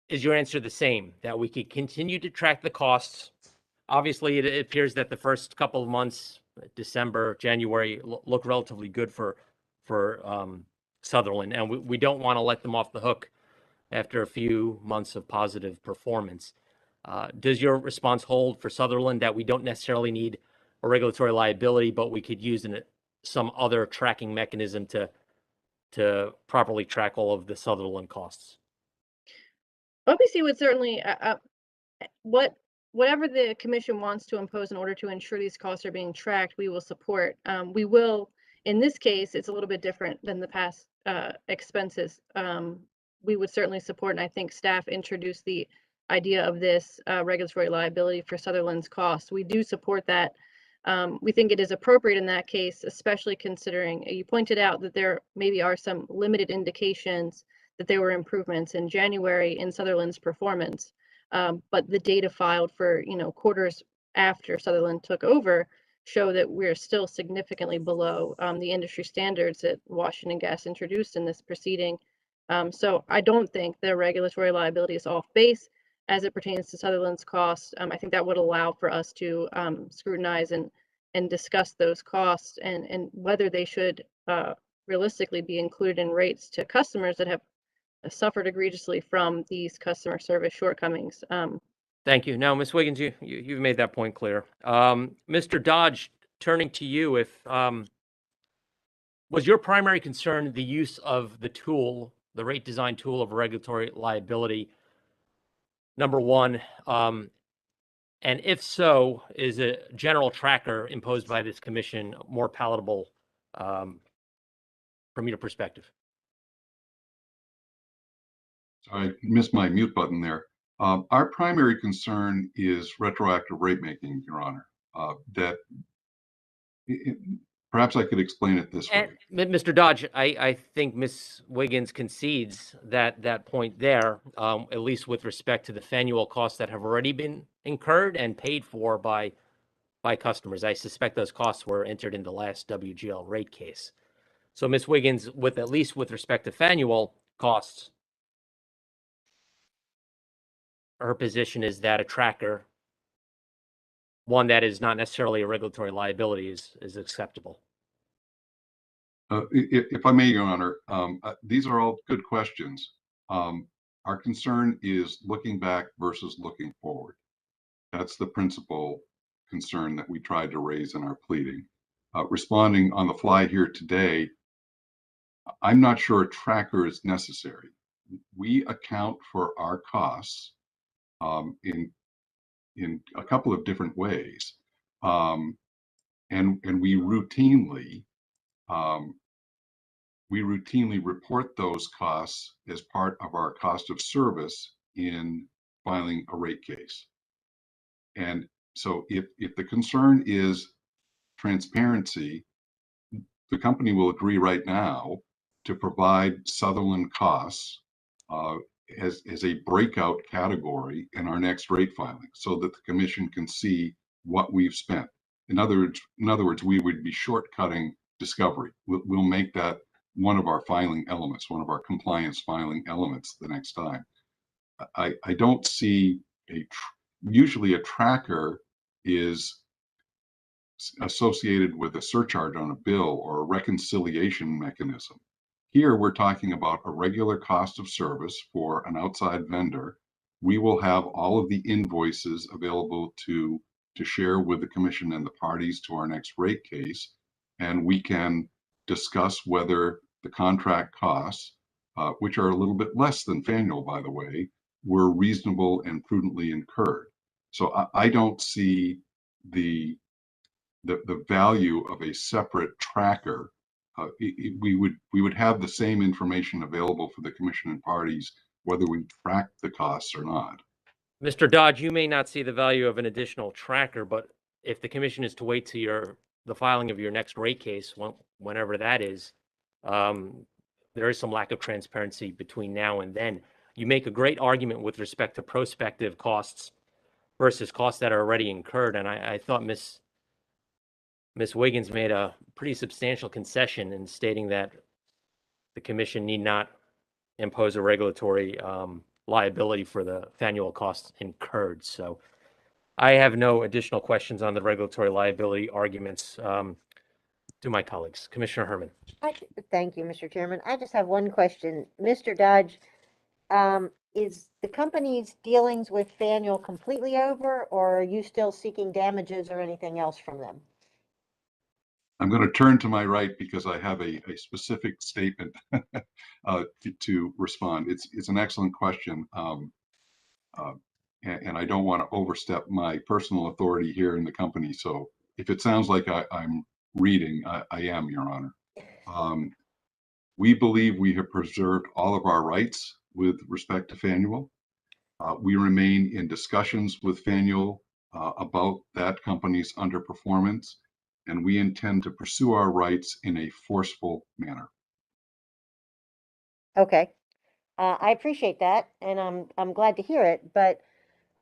S1: Is your answer the same, that we could continue to track the costs? Obviously, it appears that the first couple of months, December, January, look relatively good for Sutherland, and we don't want to let them off the hook after a few months of positive performance. Does your response hold for Sutherland, that we don't necessarily need a regulatory liability, but we could use some other tracking mechanism to properly track all of the Sutherland costs?
S4: OPC would certainly, whatever the commission wants to impose in order to ensure these costs are being tracked, we will support. We will, in this case, it's a little bit different than the past expenses. We would certainly support, and I think staff introduced the idea of this regulatory liability for Sutherland's costs. We do support that. We think it is appropriate in that case, especially considering you pointed out that there maybe are some limited indications that there were improvements in January in Sutherland's performance. But the data filed for quarters after Sutherland took over show that we're still significantly below the industry standards that Washington Gas introduced in this proceeding. So I don't think the regulatory liability is off base as it pertains to Sutherland's costs. I think that would allow for us to scrutinize and discuss those costs and whether they should realistically be included in rates to customers that have suffered egregiously from these customer service shortcomings.
S1: Thank you. Now, Ms. Wiggins, you've made that point clear. Mr. Dodge, turning to you, was your primary concern the use of the rate design tool of regulatory liability, number one? And if so, is a general tracker imposed by this commission more palatable from your perspective?
S2: I missed my mute button there. Our primary concern is retroactive rate making, Your Honor. Perhaps I could explain it this way.
S1: Mr. Dodge, I think Ms. Wiggins concedes that point there, at least with respect to the annual costs that have already been incurred and paid for by customers. I suspect those costs were entered in the last WGL rate case. So Ms. Wiggins, at least with respect to annual costs, her position is that a tracker, one that is not necessarily a regulatory liability, is acceptable.
S2: If I may, Your Honor, these are all good questions. Our concern is looking back versus looking forward. That's the principal concern that we tried to raise in our pleading. Responding on the fly here today, I'm not sure a tracker is necessary. We account for our costs in a couple of different ways, and we routinely report those costs as part of our cost of service in filing a rate case. And so if the concern is transparency, the company will agree right now to provide Sutherland costs as a breakout category in our next rate filing so that the commission can see what we've spent. In other words, we would be shortcutting discovery. We'll make that one of our filing elements, one of our compliance filing elements the next time. I don't see usually a tracker is associated with a surcharge on a bill or a reconciliation mechanism. Here, we're talking about a regular cost of service for an outside vendor. We will have all of the invoices available to share with the commission and the parties to our next rate case. and we can discuss whether the contract costs, which are a little bit less than Faneuil, by the way, were reasonable and prudently incurred. So I don't see the value of a separate tracker. We would have the same information available for the commission and parties, whether we track the costs or not.
S1: Mr. Dodge, you may not see the value of an additional tracker, but if the commission is to wait to the filing of your next rate case, whenever that is, there is some lack of transparency between now and then. You make a great argument with respect to prospective costs versus costs that are already incurred, and I thought Ms. Wiggins made a pretty substantial concession in stating that the commission need not impose a regulatory liability for the annual costs incurred. So I have no additional questions on the regulatory liability arguments to my colleagues. Commissioner Herman.
S11: Thank you, Mr. Chairman. I just have one question. Mr. Dodge, is the company's dealings with Faneuil completely over, or are you still seeking damages or anything else from them?
S2: I'm going to turn to my right because I have a specific statement to respond. It's an excellent question. And I don't want to overstep my personal authority here in the company. So if it sounds like I'm reading, I am, Your Honor. We believe we have preserved all of our rights with respect to Faneuil. We remain in discussions with Faneuil about that company's underperformance, and we intend to pursue our rights in a forceful manner.
S11: Okay. I appreciate that, and I'm glad to hear it, but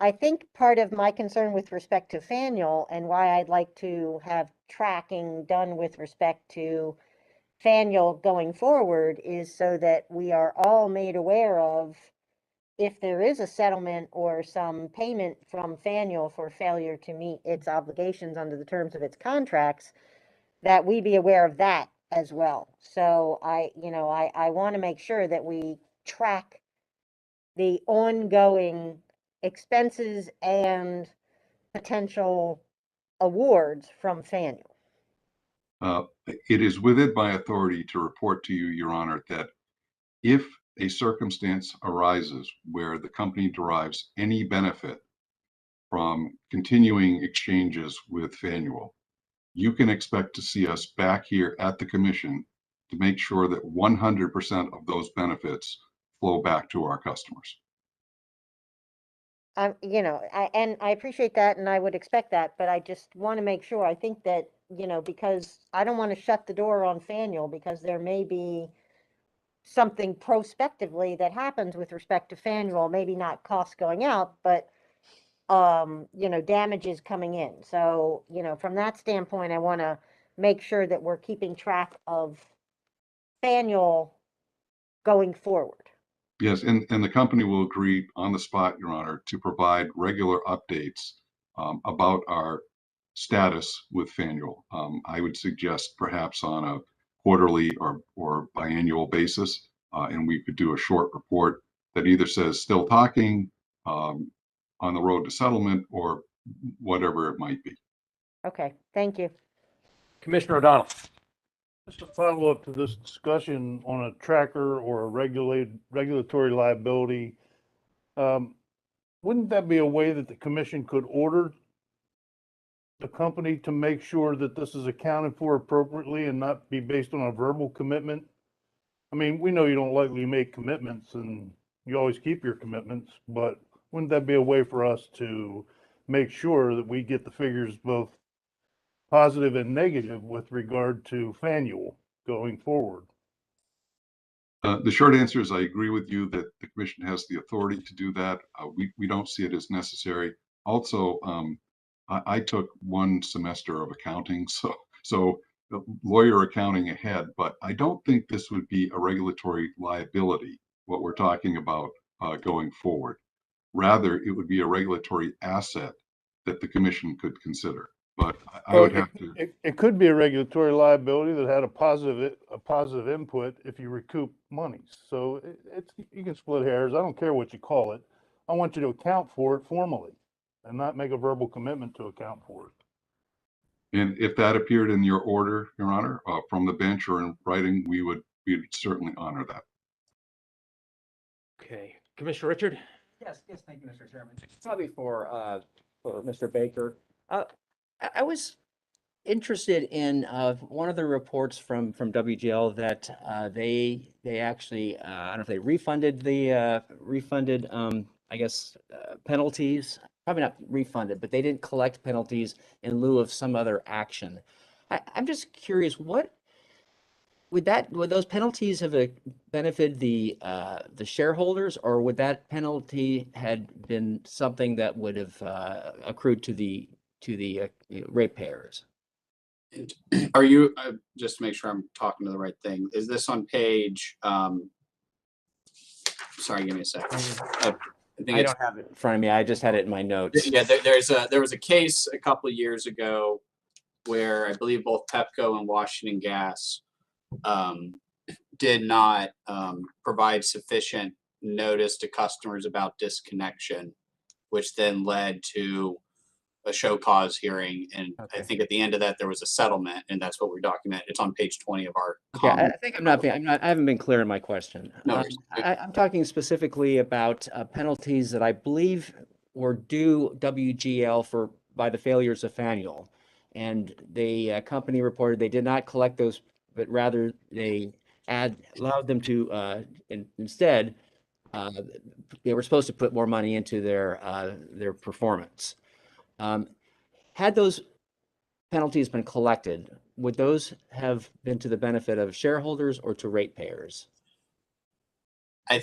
S11: I think part of my concern with respect to Faneuil and why I'd like to have tracking done with respect to Faneuil going forward is so that we are all made aware of if there is a settlement or some payment from Faneuil for failure to meet its obligations under the terms of its contracts, that we be aware of that as well. So I want to make sure that we track the ongoing expenses and potential awards from Faneuil.
S2: It is within my authority to report to you, Your Honor, that if a circumstance arises where the company derives any benefit from continuing exchanges with Faneuil, you can expect to see us back here at the commission to make sure that 100% of those benefits flow back to our customers.
S11: I appreciate that, and I would expect that, but I just want to make sure. I think that, because I don't want to shut the door on Faneuil, because there may be something prospectively that happens with respect to Faneuil, maybe not costs going out, but damages coming in. So, from that standpoint, I want to make sure that we're keeping track of Faneuil going forward.
S2: Yes, and the company will agree on the spot, Your Honor, to provide regular updates about our status with Faneuil. I would suggest perhaps on a quarterly or biannual basis, and we could do a short report that either says still talking, on the road to settlement, or whatever it might be.
S11: Okay, thank you.
S1: Commissioner O'Donnell.
S7: Just a follow-up to this discussion on a tracker or a regulatory liability. Wouldn't that be a way that the commission could order the company to make sure that this is accounted for appropriately and not be based on a verbal commitment? I mean, we know you don't likely make commitments and you always keep your commitments, but wouldn't that be a way for us to make sure that we get the figures both positive and negative with regard to Faneuil going forward?
S2: The short answer is I agree with you that the commission has the authority to do that. We don't see it as necessary. Also, I took one semester of accounting, so lawyer accounting ahead, but I don't think this would be a regulatory liability, what we're talking about going forward. Rather, it would be a regulatory asset that the commission could consider. But I would have to.
S7: It could be a regulatory liability that had a positive input if you recoup monies. So you can split hairs. I don't care what you call it. I want you to account for it formally and not make a verbal commitment to account for it.
S2: And if that appeared in your order, Your Honor, from the bench or in writing, we'd certainly honor that.
S1: Okay, Commissioner Richard?
S12: Yes, thank you, Mr. Chairman. Probably for Mr. Baker. I was interested in one of the reports from WGL that they actually I don't know if they refunded the I guess penalties. Probably not refunded, but they didn't collect penalties in lieu of some other action. I'm just curious, what would those penalties have benefited the shareholders, or would that penalty had been something that would have accrued to the ratepayers?
S8: Are you, just to make sure I'm talking to the right thing, is this on page, sorry, give me a second. I think
S1: I
S8: it's,
S1: don't have it in front of me. I just had it in my notes.
S8: yeah, there was a case a couple of years ago where I believe both Pepco and Washington Gas did not provide sufficient notice to customers about disconnection, which then led to a show cause hearing. And I think at the end of that, there was a settlement, and that's what we're documenting. It's on page 20 of our
S1: Okay, I think I haven't been clear in my question.
S8: No worries.
S1: I'm talking specifically about penalties that I believe were due WGL by the failures of Fanuel. And the company reported they did not collect those, but rather they allowed them to instead they were supposed to put more money into their performance. Had those penalties been collected, would those have been to the benefit of shareholders or to ratepayers?
S8: I'm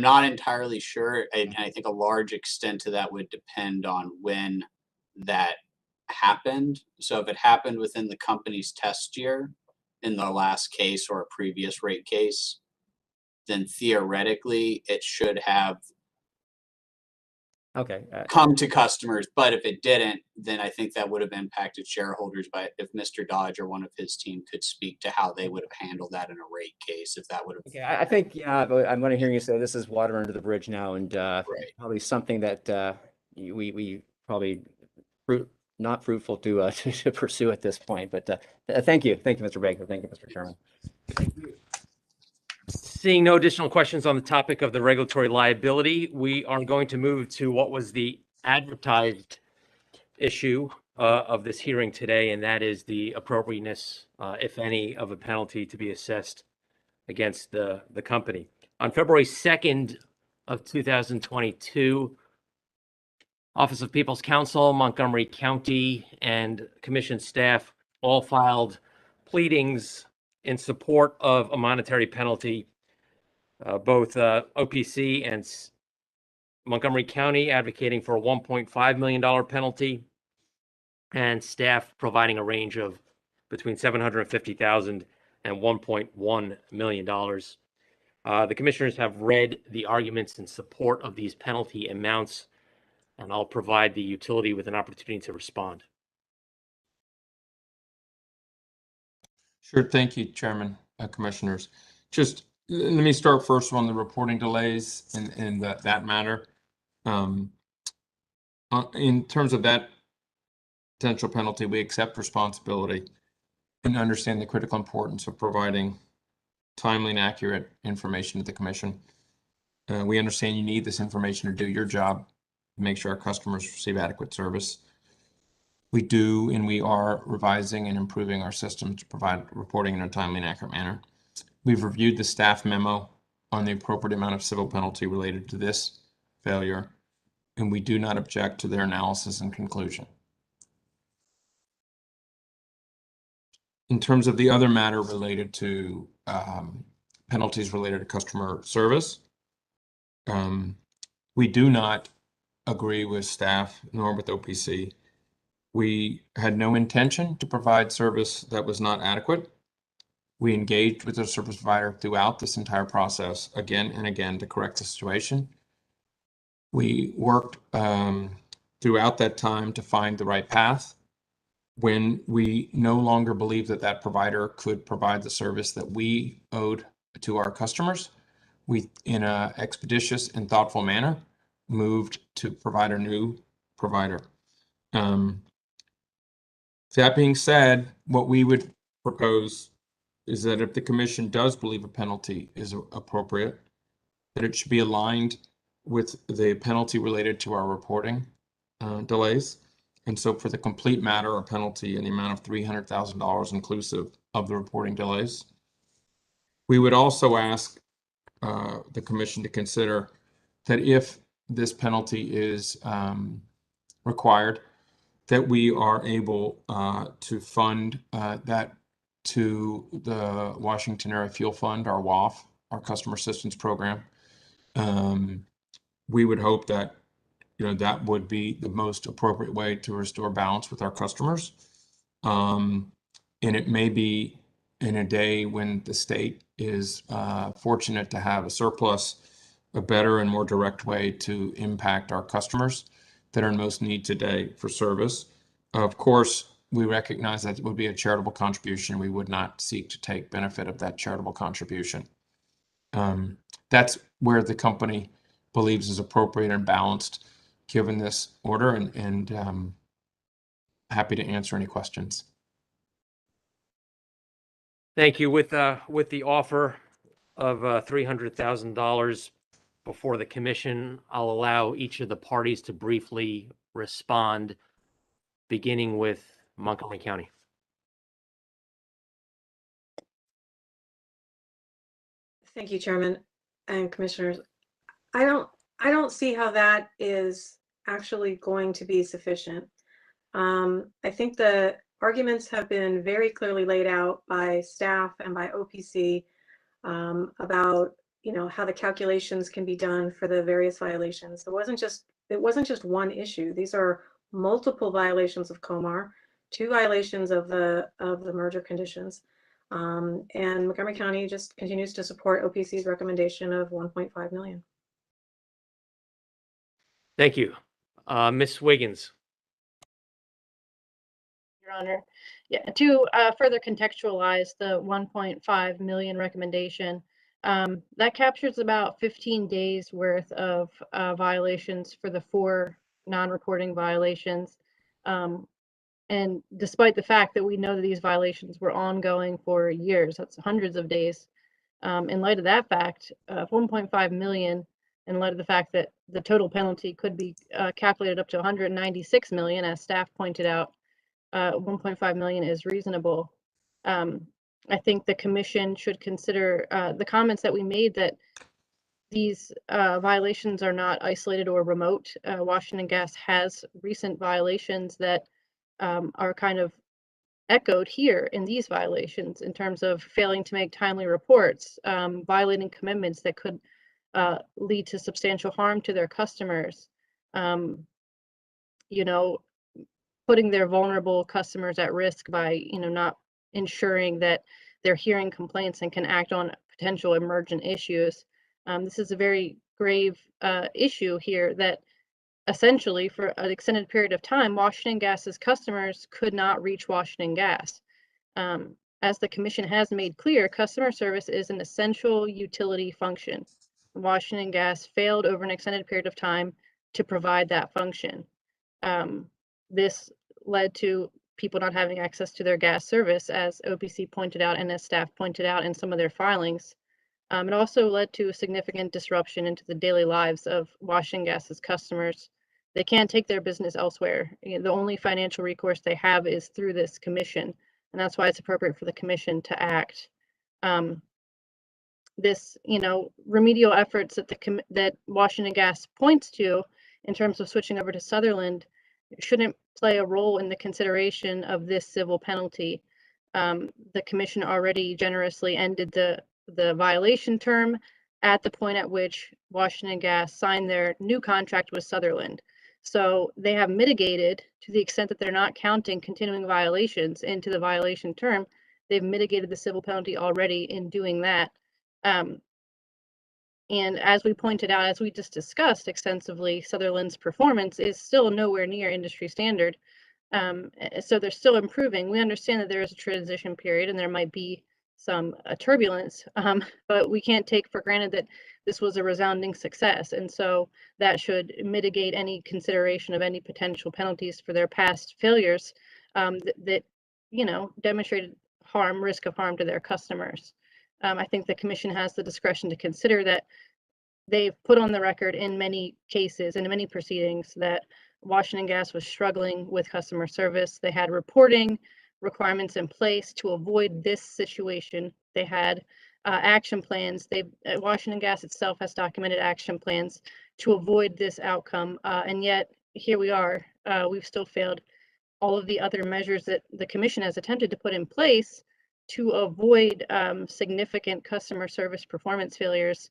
S8: not entirely sure. And I think a large extent to that would depend on when that happened. So if it happened within the company's test year in the last case or a previous rate case, then theoretically it should have come to customers. But if it didn't, then I think that would have impacted shareholders. But if Mr. Dodge or one of his team could speak to how they would have handled that in a rate case, if that would have.
S1: Okay, I think, yeah, but I'm going to hear you say this is water under the bridge now, and probably something that we probably not fruitful to to pursue at this point. But thank you, Mr. Baker. Thank you, Mr. Chairman. Seeing no additional questions on the topic of the regulatory liability, we are going to move to what was the advertised issue of this hearing today, and that is the appropriateness, if any, of a penalty to be assessed against the company. On February 2nd of 2022, Office of People's Counsel, Montgomery County, and Commission staff all filed pleadings in support of a monetary penalty. Both OPC and Montgomery County advocating for a $1.5 million penalty, and staff providing a range of between $750,000 and $1.1 million. The commissioners have read the arguments in support of these penalty amounts, and I'll provide the utility with an opportunity to respond.
S6: Sure. Thank you, Chairman, Commissioners. Just let me start first on the reporting delays in that matter. In terms of that potential penalty, we accept responsibility and understand the critical importance of providing timely and accurate information to the Commission. We understand you need this information to do your job, to make sure our customers receive adequate service. We do, and we are revising and improving our system to provide reporting in a timely and accurate manner. We've reviewed the staff memo on the appropriate amount of civil penalty related to this failure, and we do not object to their analysis and conclusion. In terms of the other matter related to penalties related to customer service, we do not agree with staff nor with OPC. We had no intention to provide service that was not adequate. We engaged with the service provider throughout this entire process again and again to correct the situation. We worked throughout that time to find the right path. When we no longer believed that that provider could provide the service that we owed to our customers, we, in an expeditious and thoughtful manner, moved to provide a new provider. That being said, what we would propose is that if the commission does believe a penalty is appropriate, that it should be aligned with the penalty related to our reporting delays. And so for the complete matter, a penalty in the amount of $300,000 inclusive of the reporting delays. We would also ask the commission to consider that if this penalty is required, that we are able to fund that to the Washington Area Fuel Fund, our WAF, our Customer Assistance Program. We would hope that that would be the most appropriate way to restore balance with our customers. And it may be in a day when the state is fortunate to have a surplus, a better and more direct way to impact our customers that are in most need today for service. Of course, we recognize that it would be a charitable contribution. We would not seek to take benefit of that charitable contribution. That's where the company believes is appropriate and balanced given this order, and happy to answer any questions.
S1: Thank you. With the offer of $300,000 before the commission, I'll allow each of the parties to briefly respond, beginning with Montgomery County.
S5: Thank you, Chairman and Commissioners. I don't see how that is actually going to be sufficient. I think the arguments have been very clearly laid out by staff and by OPC about how the calculations can be done for the various violations. It wasn't just one issue. These are multiple violations of COMAR, 2 violations of the merger conditions. And Montgomery County just continues to support OPC's recommendation of $1.5 million.
S1: Thank you. Ms. Wiggins.
S4: Your Honor. Yeah, to further contextualize the 1.5 million recommendation, that captures about 15 days worth of violations for the 4 non-reporting violations. And despite the fact that we know that these violations were ongoing for years, that's hundreds of days, in light of that fact, 1.5 million, in light of the fact that the total penalty could be calculated up to 196 million, as staff pointed out, 1.5 million is reasonable. I think the commission should consider the comments that we made that these violations are not isolated or remote. Washington Gas has recent violations that are kind of echoed here in these violations in terms of failing to make timely reports, violating commitments that could lead to substantial harm to their customers, putting their vulnerable customers at risk by not ensuring that they're hearing complaints and can act on potential emergent issues. This is a very grave issue here that essentially for an extended period of time, Washington Gas's customers could not reach Washington Gas. As the commission has made clear, customer service is an essential utility function. Washington Gas failed over an extended period of time to provide that function. This led to people not having access to their gas service, as OPC pointed out and as staff pointed out in some of their filings. It also led to a significant disruption into the daily lives of Washington Gas's customers. They can't take their business elsewhere. The only financial recourse they have is through this commission, and that's why it's appropriate for the commission to act. This, remedial efforts that Washington Gas points to in terms of switching over to Sutherland shouldn't play a role in the consideration of this civil penalty. The commission already generously ended the violation term at the point at which Washington Gas signed their new contract with Sutherland. So they have mitigated, to the extent that they're not counting continuing violations into the violation term, they've mitigated the civil penalty already in doing that. And as we pointed out, as we just discussed extensively, Sutherland's performance is still nowhere near industry standard. So they're still improving. We understand that there is a transition period and there might be some turbulence, but we can't take for granted that this was a resounding success. And so that should mitigate any consideration of any potential penalties for their past failures that demonstrated risk of harm to their customers. I think the commission has the discretion to consider that. They've put on the record in many cases and in many proceedings that Washington Gas was struggling with customer service. They had reporting requirements in place to avoid this situation. They had action plans. Washington Gas itself has documented action plans to avoid this outcome. And yet here we are. We've still failed all of the other measures that the commission has attempted to put in place to avoid significant customer service performance failures.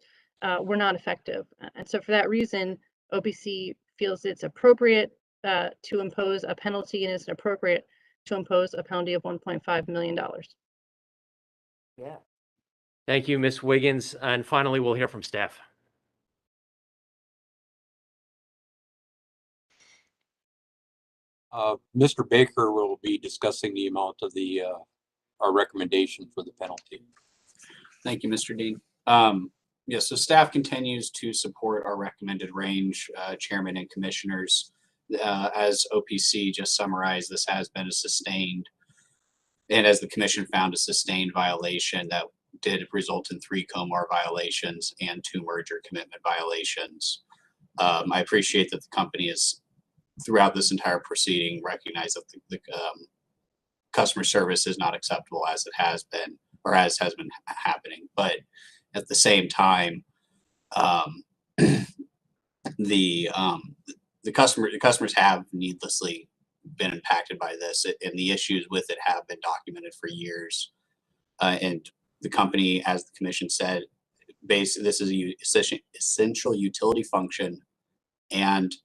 S4: Were not effective. And so for that reason, OPC feels it's appropriate to impose a penalty, and it's appropriate to impose a penalty of $1.5 million.
S11: Yeah.
S1: Thank you, Ms. Wiggins. And finally, we'll hear from staff.
S3: Mr. Baker will be discussing the amount of our recommendation for the penalty.
S8: Thank you, Mr. Dean. Yes, so staff continues to support our recommended range, Chairman and Commissioners. As OPC just summarized, this has been a sustained, and as the Commission found, a sustained violation that did result in 3 COMAR violations and 2 merger commitment violations. I appreciate that the company is, throughout this entire proceeding, recognized that the customer service is not acceptable as it has been, or as has been happening, but at the same time, the customers have needlessly been impacted by this, and the issues with it have been documented for years. And the company, as the Commission said, this is a essential utility function, and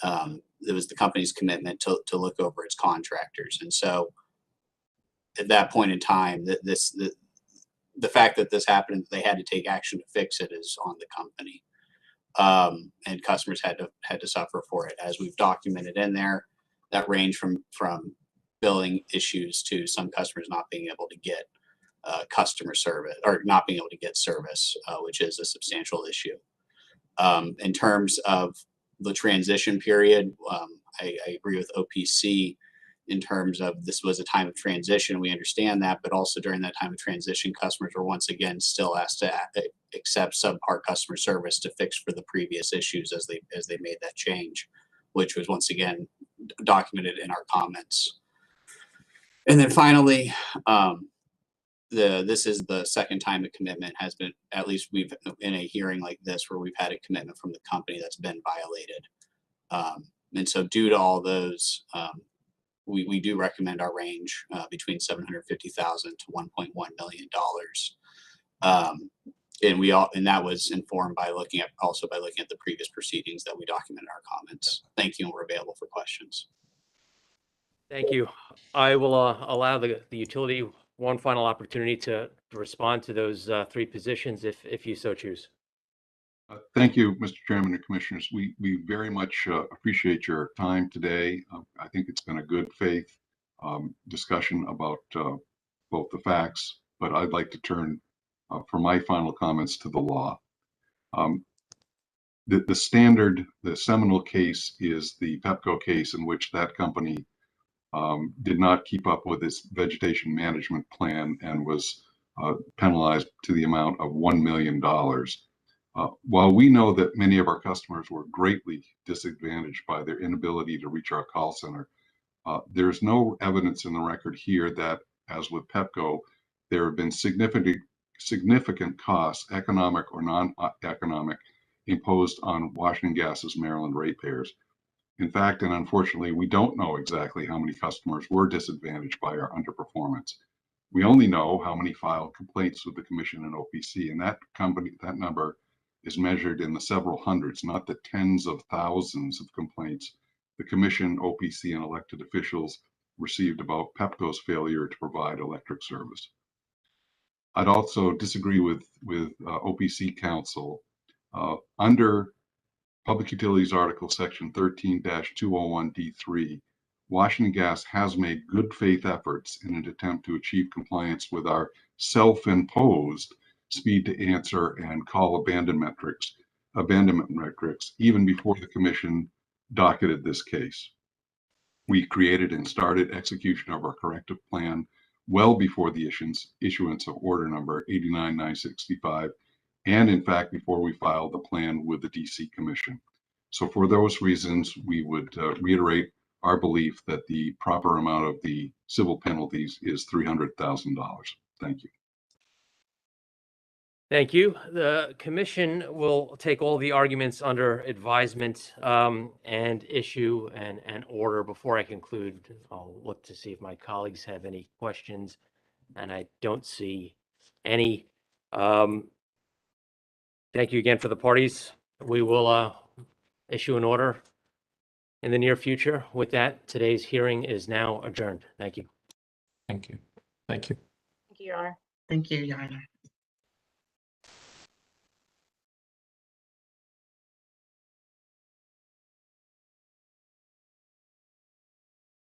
S8: it was the company's commitment to look over its contractors. And so, at that point in time, the fact that this happened, they had to take action to fix it, is on the company, and customers had to suffer for it, as we've documented in there. That range from billing issues to some customers not being able to get customer service, or not being able to get service, which is a substantial issue. In terms of the transition period, I agree with OPC. In terms of this was a time of transition, we understand that, but also during that time of transition, customers were once again still asked to accept subpar customer service to fix for the previous issues as they made that change, which was once again documented in our comments. And then finally, this is the second time a commitment has been, at least we've, in a hearing like this, where we've had a commitment from the company that's been violated. And so due to all those, we do recommend our range between $750,000 to $1.1 million. And that was informed by looking at the previous proceedings that we documented in our comments. Thank you, and we're available for questions.
S1: Thank you. I will allow the utility one final opportunity to respond to those 3 positions if you so choose.
S2: Thank you, Mr. Chairman and Commissioners. We very much appreciate your time today. I think it's been a good faith discussion about both the facts, but I'd like to turn for my final comments to the law. The seminal case is the Pepco case, in which that company did not keep up with its vegetation management plan and was penalized to the amount of $1 million. While we know that many of our customers were greatly disadvantaged by their inability to reach our call center, there's no evidence in the record here that, as with Pepco, there have been significant costs, economic or non-economic, imposed on Washington Gas's Maryland ratepayers. In fact, and unfortunately, we don't know exactly how many customers were disadvantaged by our underperformance. We only know how many filed complaints with the Commission and OPC, and that number is measured in the several hundreds, not the tens of thousands of complaints the Commission, OPC, and elected officials received about Pepco's failure to provide electric service. I'd also disagree with OPC counsel. Under Public Utilities Article Section 13-201D3, Washington Gas has made good faith efforts in an attempt to achieve compliance with our self-imposed speed to answer and call abandonment metrics, even before the Commission docketed this case. We created and started execution of our corrective plan well before the issuance of order number 89965, and in fact, before we filed the plan with the DC Commission. So for those reasons, we would reiterate our belief that the proper amount of the civil penalties is $300,000. Thank you.
S1: Thank you. The commission will take all the arguments under advisement and issue an order. Before I conclude, I'll look to see if my colleagues have any questions, and I don't see any. Thank you again for the parties. We will issue an order in the near future. With that, today's hearing is now adjourned. Thank you.
S6: Thank you. Thank you.
S4: Thank you, Your Honor.
S10: Thank you, Your Honor.